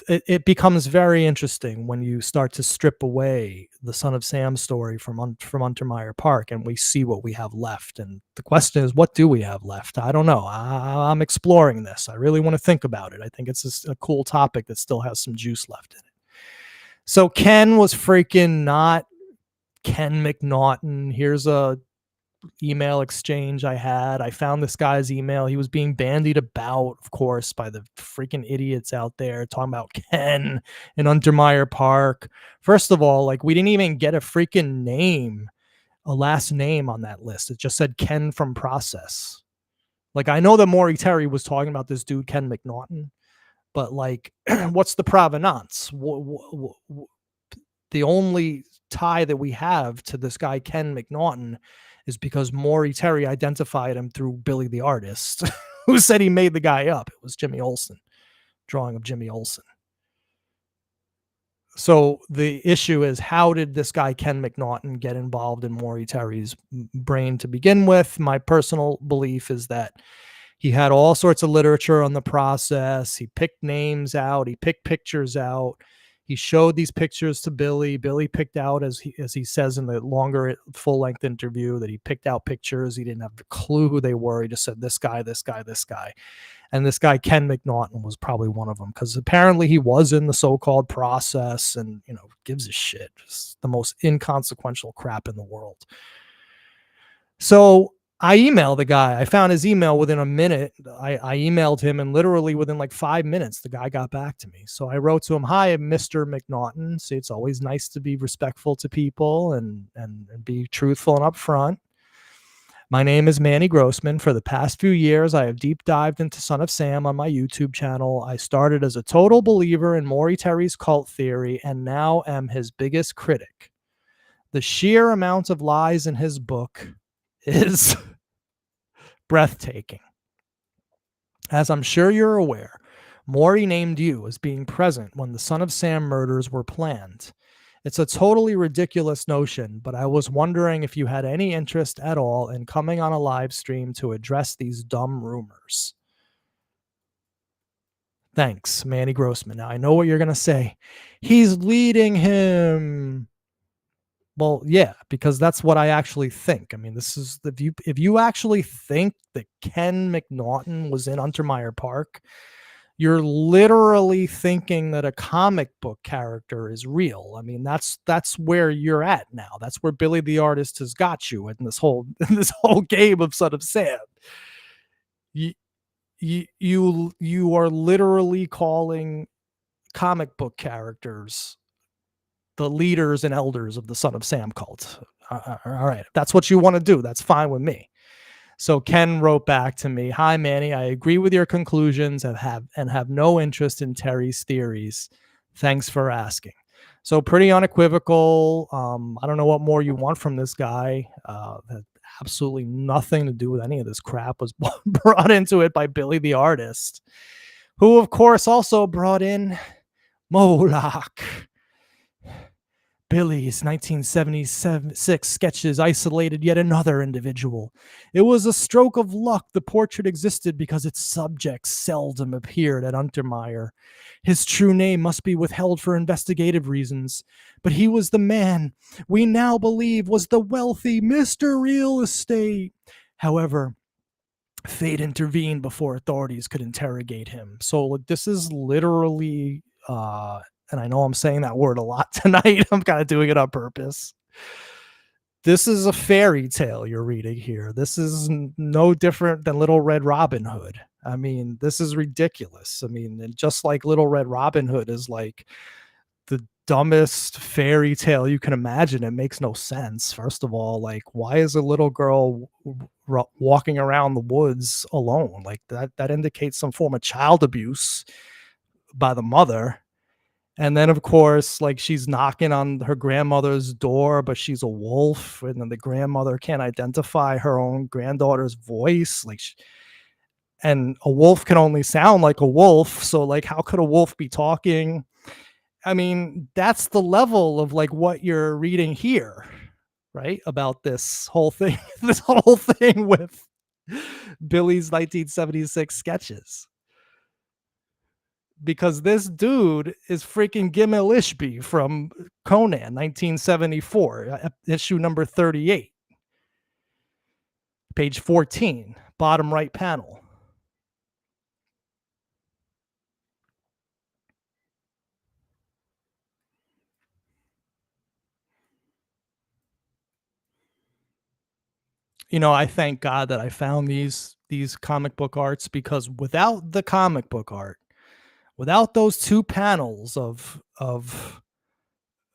[SPEAKER 1] It becomes very interesting when you start to strip away the Son of Sam story from Untermeyer Park, and we see what we have left. And the question is, what do we have left? I don't know. I'm exploring this. I really want to think about it. I think it's a cool topic that still has some juice left in it. So Ken was freaking not Ken McNaughton. Here's a email exchange I had. I found this guy's email. He was being bandied about, of course, by the freaking idiots out there talking about Ken in Untermeyer Park. First of all, like, we didn't even get a freaking name, a last name on that list. It just said Ken from Process. Like, I know that Maury Terry was talking about this dude, Ken McNaughton, but like, what's the provenance? The only tie that we have to this guy, Ken McNaughton, is because Maury Terry identified him through Billy the Artist, who said he made the guy up. It was Jimmy Olsen, drawing of Jimmy Olsen. So the issue is, how did this guy Ken McNaughton get involved in Maury Terry's brain to begin with? My personal belief is that he had all sorts of literature on the Process. He picked names out. He picked pictures out. He showed these pictures to Billy. Billy picked out, as he says in the longer full-length interview, that he picked out pictures. He didn't have a clue who they were. He just said, this guy, this guy, this guy. And this guy, Ken McNaughton, was probably one of them, because apparently he was in the so-called Process and, gives a shit. Just the most inconsequential crap in the world. So I emailed the guy. I found his email within a minute. I emailed him, and literally within like 5 minutes, the guy got back to me. So I wrote to him, "Hi, Mr. McNaughton. See, it's always nice to be respectful to people and be truthful and upfront. My name is Manny Grossman. For the past few years, I have deep dived into Son of Sam on my YouTube channel. I started as a total believer in Maury Terry's cult theory and now am his biggest critic. The sheer amount of lies in his book is breathtaking. As I'm sure you're aware, Maury named you as being present when the Son of Sam murders were planned. It's a totally ridiculous notion, but I was wondering if you had any interest at all in coming on a live stream to address these dumb rumors. Thanks, Manny Grossman." Now, I know what you're going to say. He's leading him. Well, yeah, because that's what I actually think. I mean, this is if you actually think that Ken McNaughton was in Untermeyer Park, you're literally thinking that a comic book character is real. I mean, that's where you're at now. That's where Billy the Artist has got you in this whole game of Son of Sam. You are literally calling comic book characters the leaders and elders of the Son of Sam cult. All right, if that's what you want to do, that's fine with me. So Ken wrote back to me, "Hi, Manny. I agree with your conclusions and have no interest in Terry's theories. Thanks for asking. So pretty unequivocal. I don't know what more you want from this guy. Had absolutely nothing to do with any of this crap. Was brought into it by Billy the Artist, who of course also brought in Moloch. Billy's 1976 sketches isolated yet another individual. It was a stroke of luck the portrait existed because its subject seldom appeared at Untermeyer. His true name must be withheld for investigative reasons, but he was the man we now believe was the wealthy Mr. Real Estate. However, fate intervened before authorities could interrogate him. So this is literally and I know I'm saying that word a lot tonight. I'm kind of doing it on purpose. This is a fairy tale you're reading here. This is no different than Little Red Robin Hood. I mean, this is ridiculous. I mean, and just like Little Red Robin Hood is like the dumbest fairy tale you can imagine. It makes no sense. First of all, like, why is a little girl walking around the woods alone? Like that indicates some form of child abuse by the mother. And then, of course, like she's knocking on her grandmother's door, but she's a wolf, and then the grandmother can't identify her own granddaughter's voice. And a wolf can only sound like a wolf. So, like, how could a wolf be talking? I mean, that's the level of like what you're reading here, right? About this whole thing, with Billy's 1976 sketches. Because this dude is freaking Gimel Ishbi from Conan, 1974, issue number 38, page 14, bottom right panel. You know, I thank God that I found these comic book arts, because without the comic book art, without those two panels of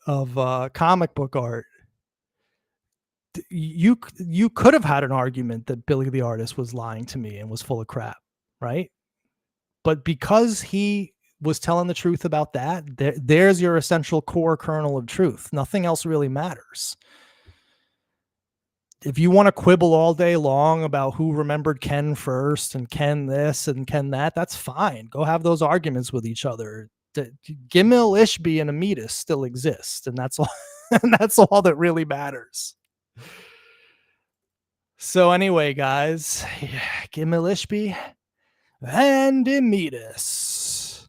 [SPEAKER 1] comic book art, you could have had an argument that Billy the Artist was lying to me and was full of crap, right? But because he was telling the truth about that, there's your essential core kernel of truth. Nothing else really matters. If you want to quibble all day long about who remembered Ken first and Ken this and Ken that, that's fine. Go have those arguments with each other. Gimel Ishbi and Amidas still exist, and that's all. And that's all that really matters. So anyway, guys, Gimel Ishbi and Amidas,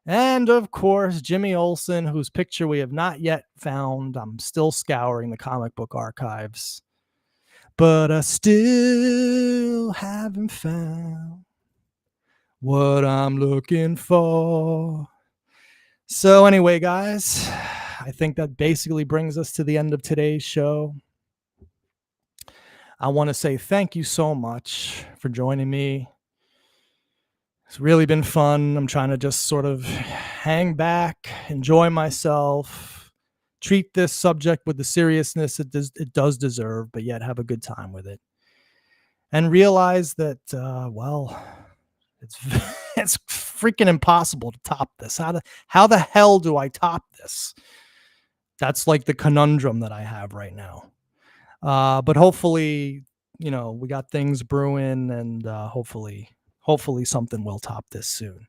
[SPEAKER 1] and of course Jimmy Olsen, whose picture we have not yet found. I'm still scouring the comic book archives, but I still haven't found what I'm looking for. So anyway, guys, I think that basically brings us to the end of today's show. I want to say thank you so much for joining me. It's really been fun. I'm trying to just sort of hang back, enjoy myself, treat this subject with the seriousness it does deserve, but yet have a good time with it. And realize that, well, it's freaking impossible to top this. How the hell do I top this? That's like the conundrum that I have right now. But hopefully, you know, we got things brewing, and hopefully something will top this soon.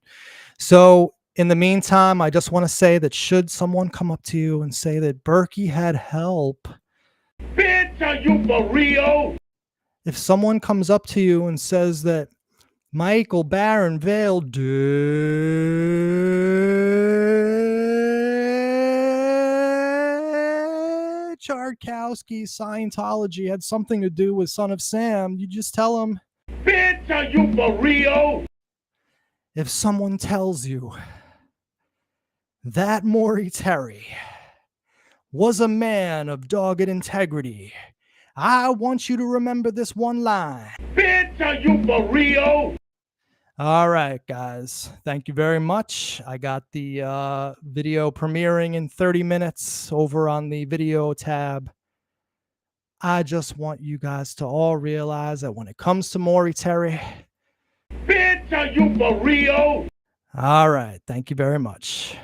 [SPEAKER 1] So in the meantime, I just want to say that should someone come up to you and say that Berkey had help,
[SPEAKER 2] Bitch, are you for real?
[SPEAKER 1] if someone comes up to you and says that Michael Baron Vale Charkowski Scientology had something to do with Son of Sam, you just tell them,
[SPEAKER 2] Bitch, are you for real?
[SPEAKER 1] if someone tells you that Maury Terry was a man of dogged integrity, I want you to remember this one line.
[SPEAKER 2] Bitch, are you for real?
[SPEAKER 1] All right, guys. Thank you very much. I got the video premiering in 30 minutes over on the video tab. I just want you guys to all realize that when it comes to Maury Terry,
[SPEAKER 2] Bitch, are you for real?
[SPEAKER 1] all right. Thank you very much.